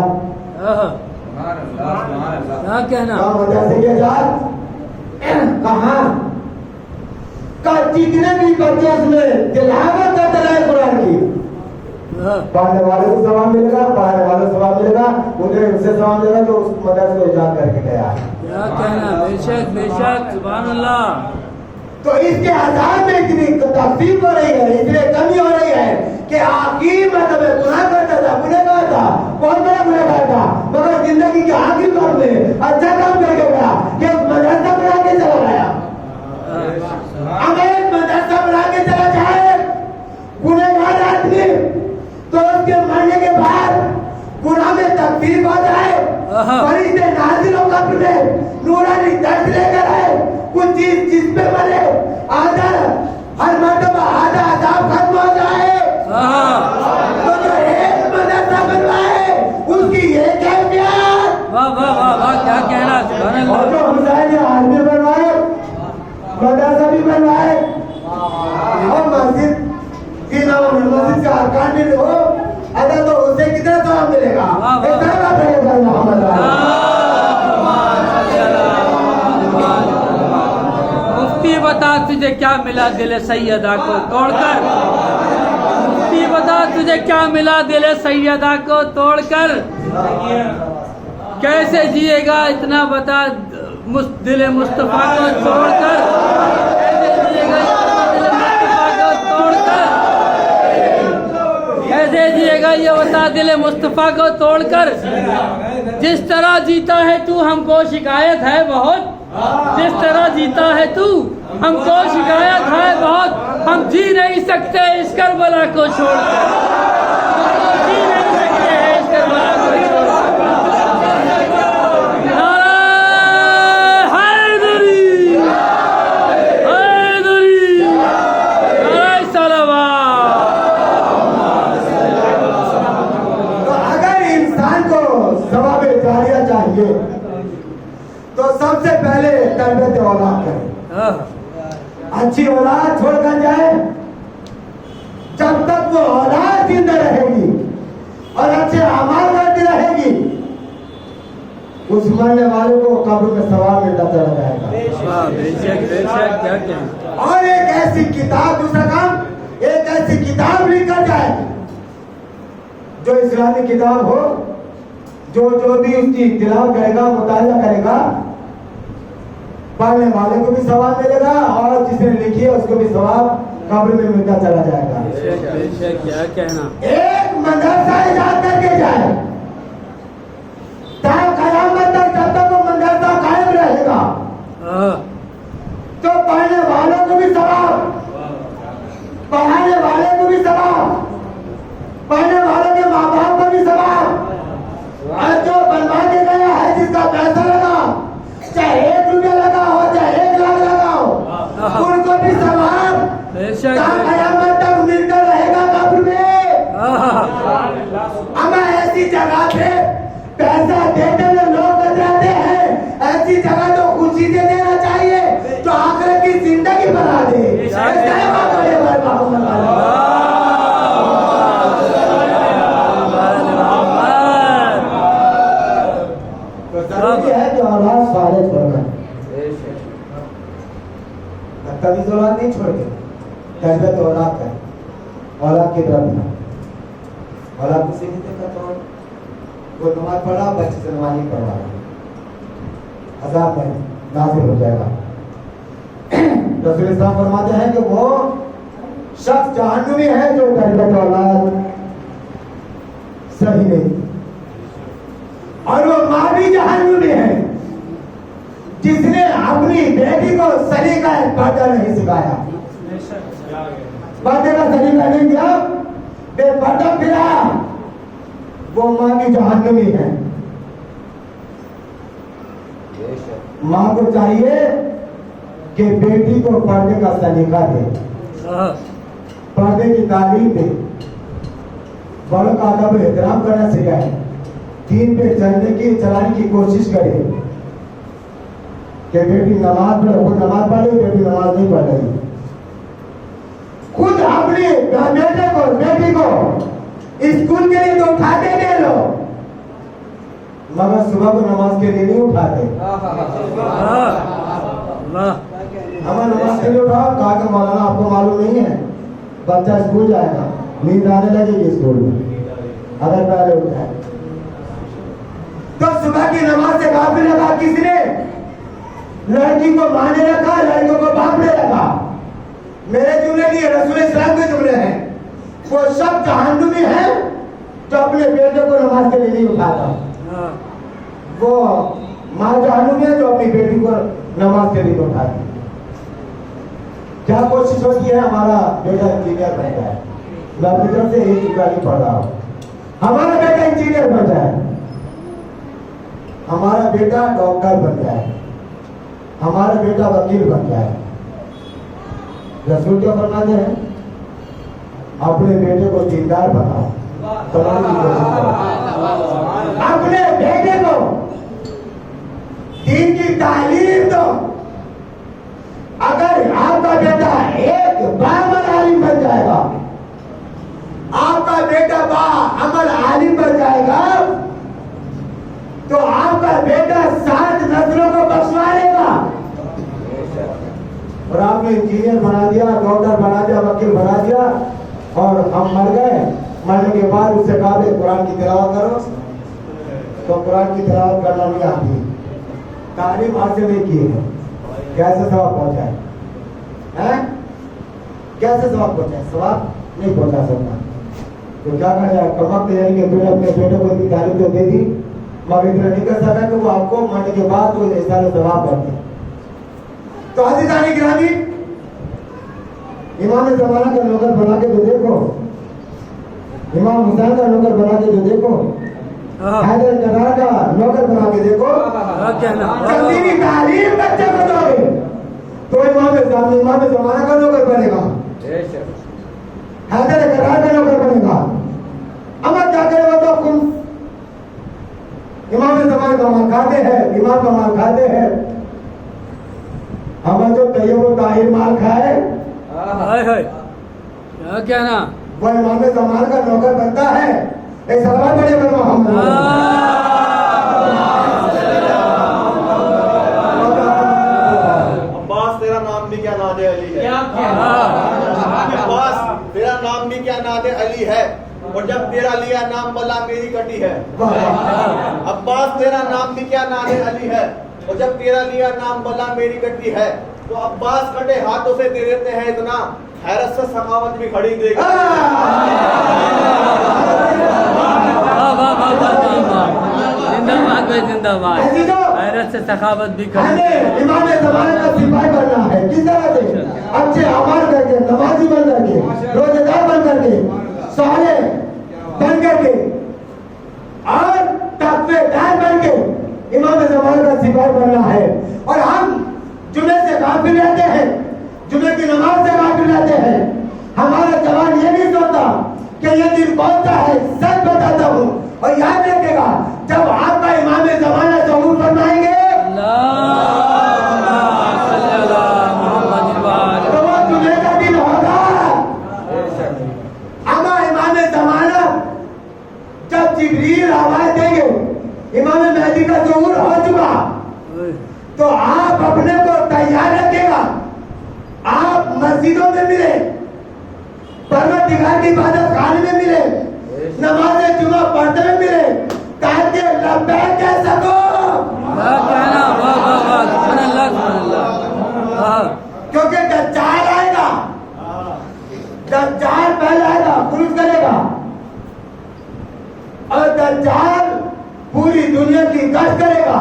क्या कहना, मदरसे के इजाज़त कहाँ? जितने भी बच्चे उसमें तिलावत करते रहे कुरान की, पढ़ने वाले को सवाब मिलेगा, पढ़ाने वाले को सवाब मिलेगा, उन्हें उससे सवाब मिलेगा जो उस मदद को इजाद करके गया। क्या कहना, बेशक बेशक, सुभान अल्लाह। तो इसके आधार में इतनी तकलीफ हो रही है, इतनी कमी हो रही है कि आखिर मतलब गुनाह करता था, गुनहगार था, बहुत बड़ा गुनहगार था, मगर जिंदगी के आखिरी वक्त में अच्छा काम करके गया कि मदरसा बना के चला गया। अब एक मदरसा बना के चला जाए गुनहगार आदमी, तो उसके मरने के बाद गुनाह में तकलीफ आ जाए, फरिश्ते नाज़िल हो कब्र में नूरानी दर्द लेकर आए, कुछ चीज जिस पे मरे आधा हर मर्तबा आधा अजाब खत्म हो जाए, तो जो एक मदरसा बनवाए उसकी ये कैफियत। वाह वाह वाह वाह, क्या कहना, सुभान अल्लाह। और जो हुसैन ने आदमी बनवाए, मदरसा भी बनवाए, और मस्जिद की मस्जिद का अरकान भी हो, अगर तो उसे कितना सवाब मिलेगा? मुफ्ती बता तुझे क्या मिला दिल सैयदा को तोड़कर, मुफ्ती बता तुझे क्या मिला दिल सैयदा को तोड़कर, कैसे जिएगा इतना बता दिल मुस्तफा को तोड़कर, कैसे जिएगा इतना दिल मुस्तफा को तोड़कर, कैसे जिएगा ये बता दिल मुस्तफा को तोड़कर। जिस तरह जीता है तू हमको शिकायत है बहुत, जिस तरह जीता है तू हमको शिकायत है बहुत, हम जी नहीं सकते इस करबला को छोड़कर, हमको जी नहीं सकते हैं इस करबला को छोड़कर। नारे हैदरी, हैदरी, नारे सलावत। तो अगर इंसान को सवाब जारिया चाहिए तो सबसे पहले तरबियत औलाद करें, अच्छी औलाद छोड़कर जाए। जब तक वो औलाद जिंदा रहेगी और अच्छे अमाल करती रहेगी, उस मरने वाले को कब्र में सवाब मिलता चला जाएगा। बेशक बेशक, क्या कहना। और एक ऐसी किताब, दूसरा काम, एक ऐसी किताब लिखकर जाए जो इस्लामी किताब हो, जो भी उसकी तिलावत करेगा, मुताला करेगा, पढ़ने वाले को भी सवाब मिलेगा और जिसने लिखी है उसको भी सवाब कब्र में मिलता चला जाएगा। बेशक, क्या कहना। एक मदरसा इजाद करके जाए, क़यामत तक जब तक वो मदरसा कायम रहेगा, तो पढ़ने वालों को भी सवाब, पढ़ाने वाले को भी सवाब, पढ़ने वालों के माँ बाप को भी सवाब, और जो बनवा के गया है जिसका पैसा लगा, चाहे 1 रुपया लगा हो चाहे 1 लाख लगा हो, उनको भी सवाब क़यामत तक मिलता रहेगा कब्र में। हमें ऐसी जगह पे पैसा देते हुए लोग कतराते हैं, ऐसी जगह तो खुशी से देना चाहिए जो आखिरत की जिंदगी बना दे। जरूरी है कि औलाद सारे छोड़कर, कभी औलाद नहीं छोड़ के तरबियत औलाद करें, औलाद की तरफ ना, औलाद को सीखने का तो वो नमाज पढ़ा, बच्चे से नमाज नहीं पढ़ा, अज़ाब में नाज़िल हो जाएगा। रसूल इस्लाम फरमाते हैं कि वो शख्स जहन्नुमी है जो तरबियत औलाद सही नहीं, और वो माँ भी जहन्नुमी है जिसने अपनी बेटी को सलीका पर्दा नहीं सिखाया, पर्दे का सलीका नहीं दिया, बेपर्दा फिराया, वो माँ भी जहन्नुमी है। माँ को चाहिए कि बेटी को पर्दे का सलीका दे, पर्दे की तालीम दे, बड़ों का अदब एहतराम करना सिखाए, दीन पे चलाने की कोशिश करे कि बेटी नमाज पढ़े, वो नमाज पढ़े, बेटी नमाज नहीं पढ़ रही, खुद अपने बेटे को बेटी को स्कूल के लिए तो उठाते दे लो, मगर सुबह को नमाज के लिए नहीं उठाते। हमें नमाज के लिए उठाओ, कहा कि मौलाना आपको मालूम नहीं है, बच्चा स्कूल जाएगा, नींद आने लगेगी स्कूल में अगर पहले उठाए। तो सुबह की नमाज से गाफिल रखा किसने? लड़की को माँ ने रखा, लड़कियों को बाप ने रखा। मेरे जुमले नहीं, रसूल इस्लाम के जुमले हैं। वो सब जहन्नुमी है जो अपने बेटे को नमाज के लिए नहीं उठाता। वो माँ जहन्नुमी है जो अपनी बेटी को नमाज के लिए उठाती। क्या कोशिश होती है हमारा बेटा इंजीनियर बन जाए? मैं अपनी तरफ से एक रुपया नहीं पढ़ रहा हूँ, हमारा बेटा इंजीनियर बन जाए, हमारा बेटा डॉक्टर बन जाए, हमारा बेटा वकील बन जाए। रसूल क्या फरमाते हैं? अपने बेटे को दीनदार बनाओ, बनाने की कोशिश करो। अपने बेटे को दीन की तालीम दो। अगर आपका बेटा एक बाअमल आलिम बन जाएगा, आपका बेटा बाअमल आलिम बन जाएगा, तो आपका बेटा 7 नस्लों को बख्शवा लेगा। और आपने इंजीनियर बना दिया, डॉक्टर बना दिया, वकील बना दिया, और हम मर गए। मरने के बाद उससे कहा कुरान की तिलावत करो, तो कुरान की तिलावत करना नहीं आती, तालीम हासिल नहीं की है, कैसे सवाब पहुंचाए? हैं? कैसे सवाब पहुंचाए? सवाब नहीं पहुंचा सकता। तो क्या कहा जाए? कमक यानी कि तूने अपने बेटे को इतनी तालीम तो दे दी, मगर इतना नहीं कर सका कि वो आपको मरने के बाद वो ऐसा सवाब करते। तो अज़ीज़ान गिरामी, इमाम ज़माना का नौकर बना के तो देखो, इमाम हुसैन का नौकर बना के तो देखो, हैदर करार का नौकर बना के देखो। जब दीनी तालीम बच्चे को दोगे तो इमाम ज़माना का नौकर बनेगा, हैदर करार का नौकर बनेगा। अमर क्या करेगा? तो तुम इमाम ज़माना का माल खाते हैं, इमाम का माल खाते हैं। हमें जो तैयब ताहिर माल खाए, क्या ना वो इमाम ज़माना का नौकर बनता है। एक सलवार बड़े बनो हम। अब्बास तेरा नाम भी क्या नादे अली है? अब्बास तेरा नाम भी क्या नादे अली है, और जब तेरा लिया नाम बला मेरी कटी है। अब्बास तेरा नाम भी क्या नादे अली है, और जब तेरा लिया नाम बला मेरी कटी है। तो अब्बास कटे हाथों से दे देते हैं इतना, हैरत से सखावत भी खड़ी देगा। जिंदाबाद भाई जिंदाबाद। हैरत से सखावत भी इमाम ज़माना का सिपाही बनना है। किस तरह से? अच्छे अमाल करके, नमाजी बन करके, रोजेदार बन करके, साले बन करके, और तक़वेदार बन के इमाम ज़माना का सिपाही बनना है। और हम जुमे से गाफिल रहते हैं, जुमे की नमाज से गाफिल रहते हैं। हमारा जवान ये नहीं सोचता कि ये दिन कौन सा है। सच बताता हूँ, और याद रखेगा, जब आपका इमाम ज़माना ज़हूर फरमाएंगे तो वो जुमे का दिन होगा। अमा इमाम ज़माना जब जिब्रील आवाज देंगे, इमाम महदी का ज़हूर हो चुका, तो आप अपने को तैयार रखेगा। आप मस्जिदों में मिले, परवरदिगार की इबादत खाने में मिले, नमाज जुमा पढ़ते में मिले, ताकि लब्बैक कह सको। क्योंकि दज्जाल आएगा, दज्जाल पहले आएगा, खुरूज करेगा, और दज्जाल पूरी दुनिया की गश्त करेगा।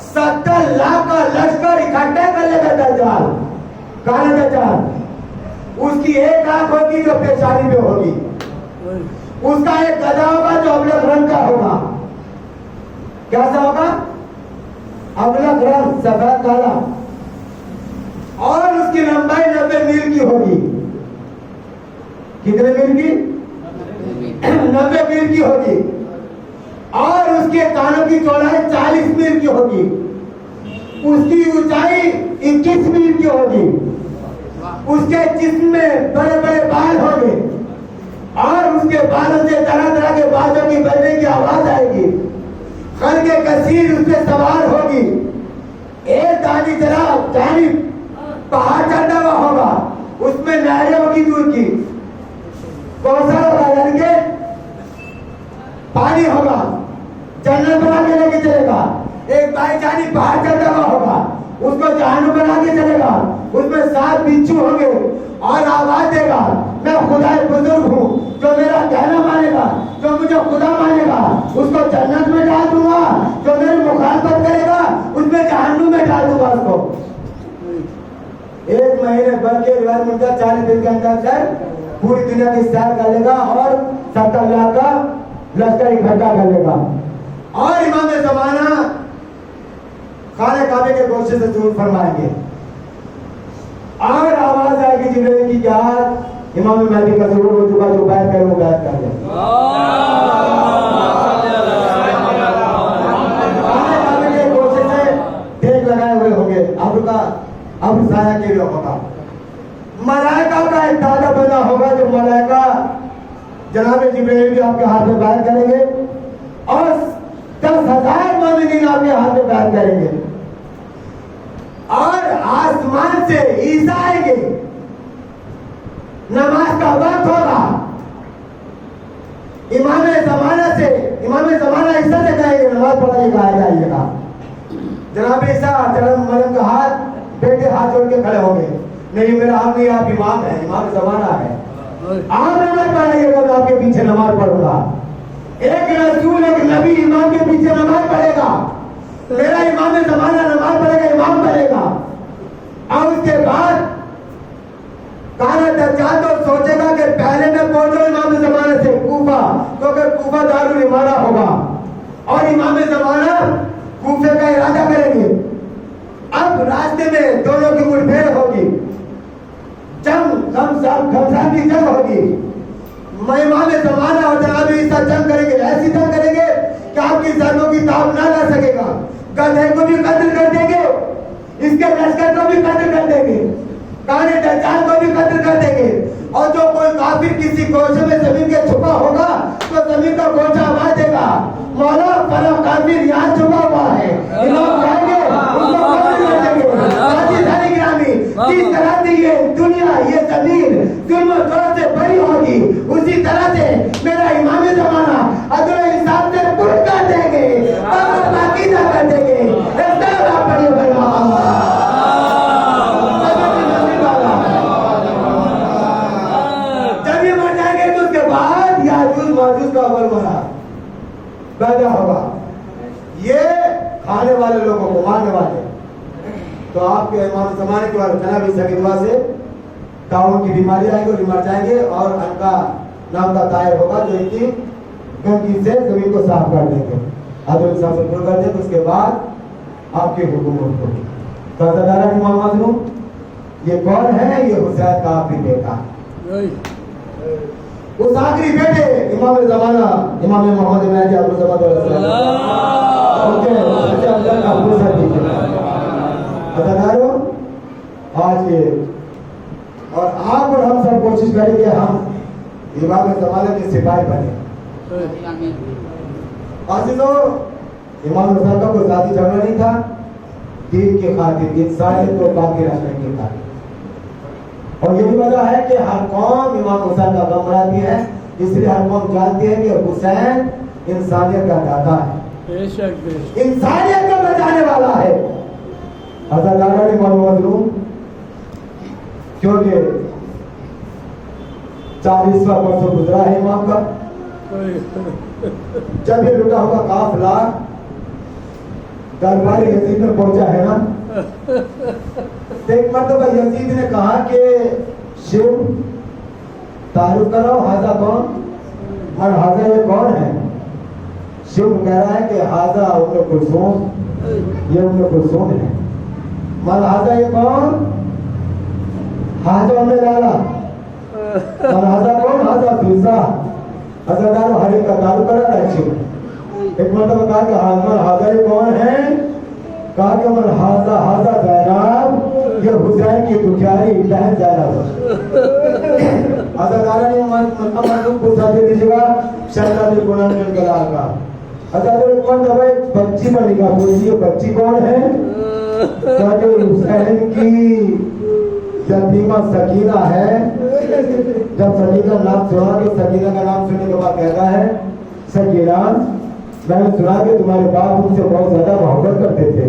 70 लाख का लश्कर इकट्ठा कर लेगा दज्जाल। काला दज्जाल, उसकी एक आंख होगी जो पेशानी में होगी, उसका एक गधा होगा जो अबलग रंग का होगा। कैसा होगा? अबलग रंग, सफेद काला, और उसकी लंबाई 90 मील की होगी। कितने मील की? 90 मील की होगी। और उसके कानों की चौड़ाई 40 मील की होगी। उसकी ऊंचाई 21 मील की होगी। उसके जिस्म में बड़े बड़े बाल होंगे, और उसके बालों से तरह तरह के बाजों की बजने की आवाज आएगी। खल्के कसीर उस पर सवार होगी। एक दानी जरा जानिब पहाड़ चढ़ता हुआ होगा, उसमें नहरें होगी दूध की, कौशल होगा यानी के पानी होगा, जन्नत बना के लेके चलेगा। एक भाईचारी पहाड़ चढ़ता हुआ होगा, उसको जहन्नुम बना के चलेगा, उसमें 7 बिच्छू होंगे और आवाज देगा, मैं खुदा बुजुर्ग हूँ, जो मेरा कहना मानेगा, जो मुझे खुदा मानेगा, उसको जन्नत में डाल दूंगा, जो मेरी मुखालफत करेगा उसमें जहन्नुम में डाल दूंगा उसको। 1 महीने भर के रिवाज मिलकर 40 दिन के अंदर पूरी दुनिया की सैर कर लेगा और 70 लाख का लश्कर इकट्ठा कर लेगा। और इमाम ज़माना खाने काबे के गोशे से दूर फरमाएंगे और आवाज आएगी जिब्रील की, क्या इमाम महदी का जरूर हो चुका, जो बैठ कर वो बैठ कर ले। खाने काबे के गोशे से देख लगाए हुए होंगे, अब साया के लिए होगा। मलाइका का एक ताजा बना होगा, जो मलाइका जनाब जिब्रील भी आपके हाथ में बैठ करेंगे और 10,000 मोमिनीन आपके हाथ में बैठ करेंगे और आसमान से ईसा आएंगे। नमाज का वक्त होगा, इमाम ज़माना ईसा से कहेंगे नमाज पढ़ाइएगा, आ जाइएगा। जनाब ईसा चलन मलम का हाथ बेटे हाथ जोड़ के खड़े होंगे, नहीं मेरा हाथ नहीं, आप इमाम है, इमाम ज़माना है, आप नमाज पढ़ाइएगा, मैं आपके पीछे नमाज पढ़ूंगा। एक रसूल एक नबी इमाम के पीछे नमाज पढ़ेगा, मेरा इमाम ज़माना नमाज पढ़ेगा, इमाम पढ़ेगा। और उसके बाद काना दज्जाल तो सोचेगा कि पहले मैं पहुंचूं इमाम ज़माना से कूफा, क्योंकि कूफा दारुल इमारा होगा और इमाम ज़माना कूफे का इरादा करेंगे। अब रास्ते में दोनों की मुठभेड़ होगी, घमसान की जंग होगी। इमाम ज़माना और जनाब ईसा जंग करेंगे, ऐसी जंग करेंगे कि आपकी जानों की ताब ना ला सकेगा। गधे को भी कत्ल कर देंगे, इसके लश्कर को भी कत्ल कर देंगे, काने दज्जाल को भी कत्ल कर देंगे। और जो कोई काफिर किसी गोशे में जमीन के छुपा होगा तो जमीन का गोशा आवाज देगा, मौला फला काफिर यहाँ छुपा हुआ है, इमाम कहेंगे उसको कत्ल कर देंगे। जिस तरह से ये दुनिया ये जमीन जुल्म जोर से बड़ी होगी, उसी तरह से मेरा इमाम ज़माना अदल इंसाफ से दूर कर देंगे, पाकीज़ा कर देंगे। जब ये मर जाएंगे तो उसके बाद याजूज माजूज का बलबला पैदा होगा, ये खाने वाले लोगों को मारने वाले। तो आपके इमाम ज़माने के बाद जनाब ईसा की दुआ से ताउन की बीमारी आएगी और मर जाएंगे और उनका नाम का तायर होगा, जो इनकी गंदगी से जमीन को साफ कर देंगे, आदमी साफ सुथरा कर देंगे। उसके बाद आपकी हुकूमत होगी। तो अज़ादारा मोहम्मद नू ये कौन है? ये हुसैन का आखिरी बेटा, उस आखिरी बेटे इमाम ज़माना इमाम मोहम्मद महदी अज़ादारों आज ये और आप और हम सब कोशिश करें कि हम इमाम ज़माना के सिपाही बने। आज़िज़ों, इमाम हुसैन का कोई ज़ाती झगड़ा नहीं था, दीन की खातिर इंसानियत को बाकी रखने की खातिर। और यही वजह है कि हर कौम इमाम हुसैन का गम मनाती है, इसलिए हर कौम जानती है कि हुसैन इंसानियत का दादा है, इंसानियत को बचाने वाला है। अज़ादारा ने मालूम क्योंकि 40वां वर्ष गुजरा है इमाम का, जब ये लुटा हुआ काफिला दरबार यजीद में पहुंचा है ना, एक मर्तबा यजीद ने कहा कि शिव तारुफ करो, हाजा कौन? और हाजा ये कौन है? शिव कह रहा है कि हाजा उम्मे कुलसूम, ये उम्मे कुलसूम है। मल हाजा ये कौन? हाजा उम्मे लाला। मल हाजा कौन? हाजा फिजा। अज़ादारों हरे का तारुफ करा है शिव। एक मतलब कहा कि हाजमल हाजा ये कौन है? कहा कि मल हाजा हाजा ज़ैनब, ये हुसैन की दुखियारी बहन ज़ैनब। अज़ादारा ने मतलब पूछा दे दीजिएगा शहजादे गुलाम बिन गलाल का। अज़ादारों कौन दबाए? बच्ची पर निगाह पूछिए, बच्ची कौन है? कहा कि हुसैन की यतीमा सकीना है। जब सकीना नाम सुना तो सकीना का नाम सुनने के बाद कहता है, सकीना मैंने सुना कि तुम्हारे बाप तुमसे बहुत ज्यादा मोहब्बत करते थे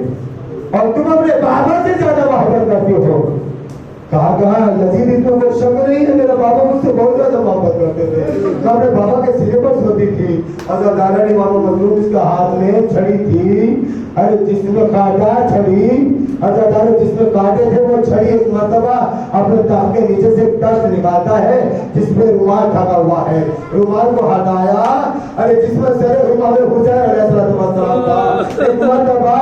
और तुम अपने बाबा से ज्यादा मोहब्बत करती हो। कहा यजीद, इसमें कोई शक नहीं है, मेरा बाबा मुझसे बहुत ज्यादा मोहब्बत करते थे। मैं अपने बाबा के सिरे पर सोती थी। अगर दादा इमाम मजलूम इसका हाथ में छड़ी थी, अरे जिसमें काटा छड़ी, अगर जिसमें काटे थे वो छड़ी एक मर्तबा अपने ताक के नीचे से दर्द निकालता है जिसमें रुमाल ढका हुआ है, रुमाल को हटाया, अरे जिसमें सरे रुमाल हुसैन अलैहिस्सलाम था, एक मर्तबा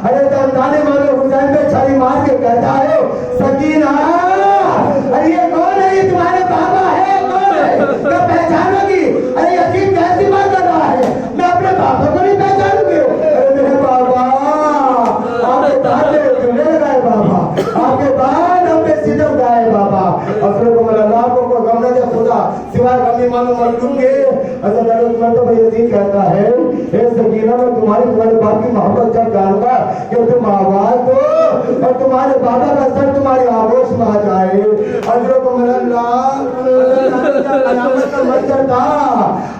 अरे दंदाने वाले हुसैन पे छड़ी मार के कहता है, सकीना अरे ये कौन है, ये तुम्हारे बाबा है, कौन है, क्या पहचानोगी? अरे यकीन कैसी बात कर रहा है, मैं अपने बाबा को नहीं पहचानूंगी? अरे मेरे बाबा आपके बाद तुमने लगाए बाबा, आपके बाद हमने सितम गाए बाबा। असर को अल्लाह को गम न दे खुदा सिवाय गमी मानो मजलूम के। हज़रत मर्तबा यजीद कहता है, हे सकीना मैं तुम्हारे बाप की मोहब्बत जब जानूंगा कि तुम आवाज दो और तुम्हारे बाबा का सर तुम्हारी आगोश में आ जाए। हज़रत कयामत का मंजर था,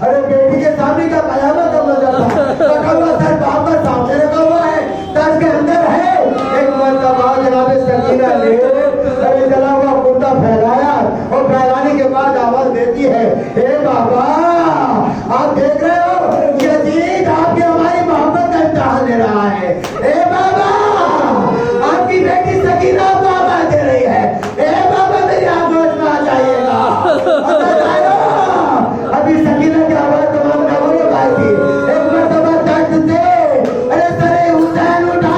अरे बेटी के सामने का कयामत का मंजर था, रखा हुआ सर बाप का सामने रखा हुआ है, दस के अंदर है। एक मर्तबा जनाब सकीना ने अरे जला हुआ कुर्ता फैलाया और फैलाने के बाद आवाज देती है, हे बाबा आप देख रहे हो यजीद आपकी हमारी मोहब्बत का इम्तिहान ले रहा है। हे बाबा आपकी बेटी सकीना को आवाज दे रही है, हे बाबा मेरी आवाज में आ जाइएगा। अभी सकीना की आवाज तमाम नगरों में आई थी। एक मर्तबा दर्द से अरे सरे हुसैन उठा,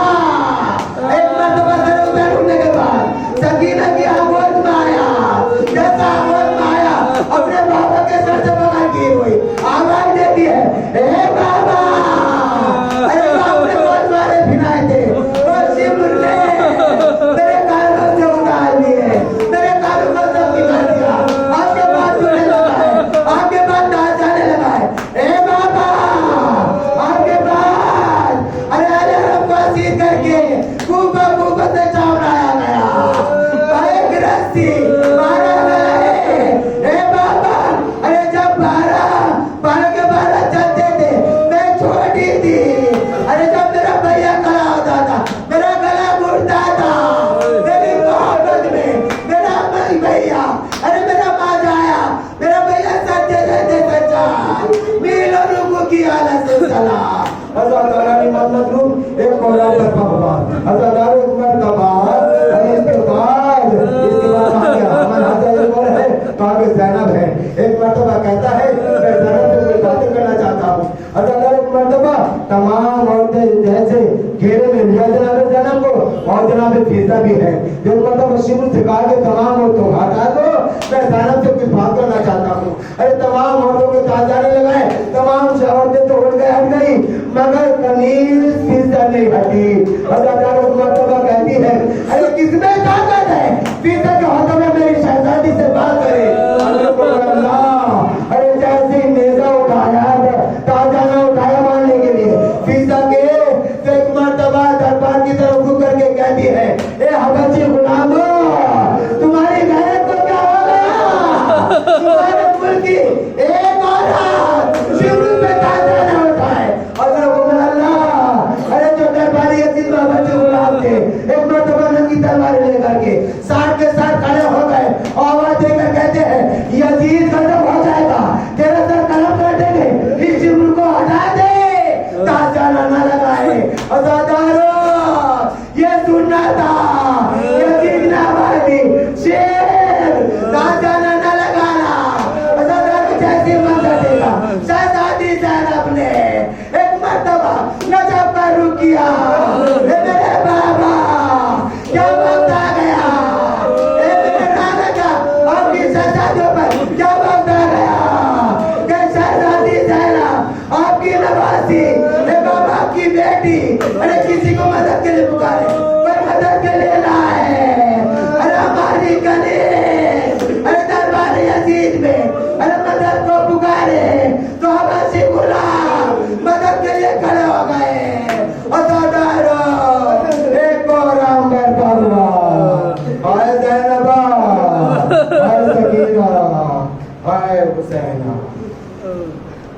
एक मर्तबा सरे हुसैन उठने के बाद सकीना की आवाज में आया, जैसा आवाज में आया अपने बाबा के सर से बगल की हुई आवाज देती है, हे बाबा अरे बाप ने बहुत मारे फिनाए थे, वो शिब्र ने मेरे कानों से उतार लिए, मेरे कानों को सब निकाल दिया, आपके पास सुनने लगा है, आपके पास दांत जाने लगा है। हे बाबा आपके पास अरे अलार्म को सीध करके कूबा से चावराया गया, एक रस्सी मारा गया है। हे बाबा अरे जब 12 के 12 चलते थे मैं छोटी थी, अरे जब मेरा भैया खड़ा होता था मेरा गला घुटता था, मेरी मोहब्बत में मेरा भैया अरे मेरा माँ आया, मेरा भैया सच्चे सच्चे सच्चा मीलों रुकू की हालत से चला। हज़रत मोहम्मद एक कोरान पर भगवान हज़रत उमर का बाद इसके बाद हमारा हज़रत उमर है, काबे ज़ैनब है। एक मर्तबा कहता है मैं ज़ैनब से कोई बातें करना चाहता हूँ। हज़रत मर्तबा तमाम औरतें जैसे घेरे में लिया जनाब ज़ैनब को और जनाब फीसा भी है। एक मर्तबा शिब्र से कहा कि तमाम औरतों हटा दो, मैं ज़ैनब से कुछ बात करना चाहता हूँ। अरे तमाम औरतों के ताज जाने लगाए, तमाम औरतें तो उठ गई मगर कमीज फीसा नहीं हटी। हज़रत मर्तबा कहती है अरे किसमें ताकत है फीसा के हाथों में मेरी शहजादी से बात करे। अरे जैसे नेजा उठाया ताजाना उठाया मारने के लिए फीसा के, तो एक मर्तबा दरबार की तरफ रुक करके कहती है, ए हबशी गुलामो तुम्हारी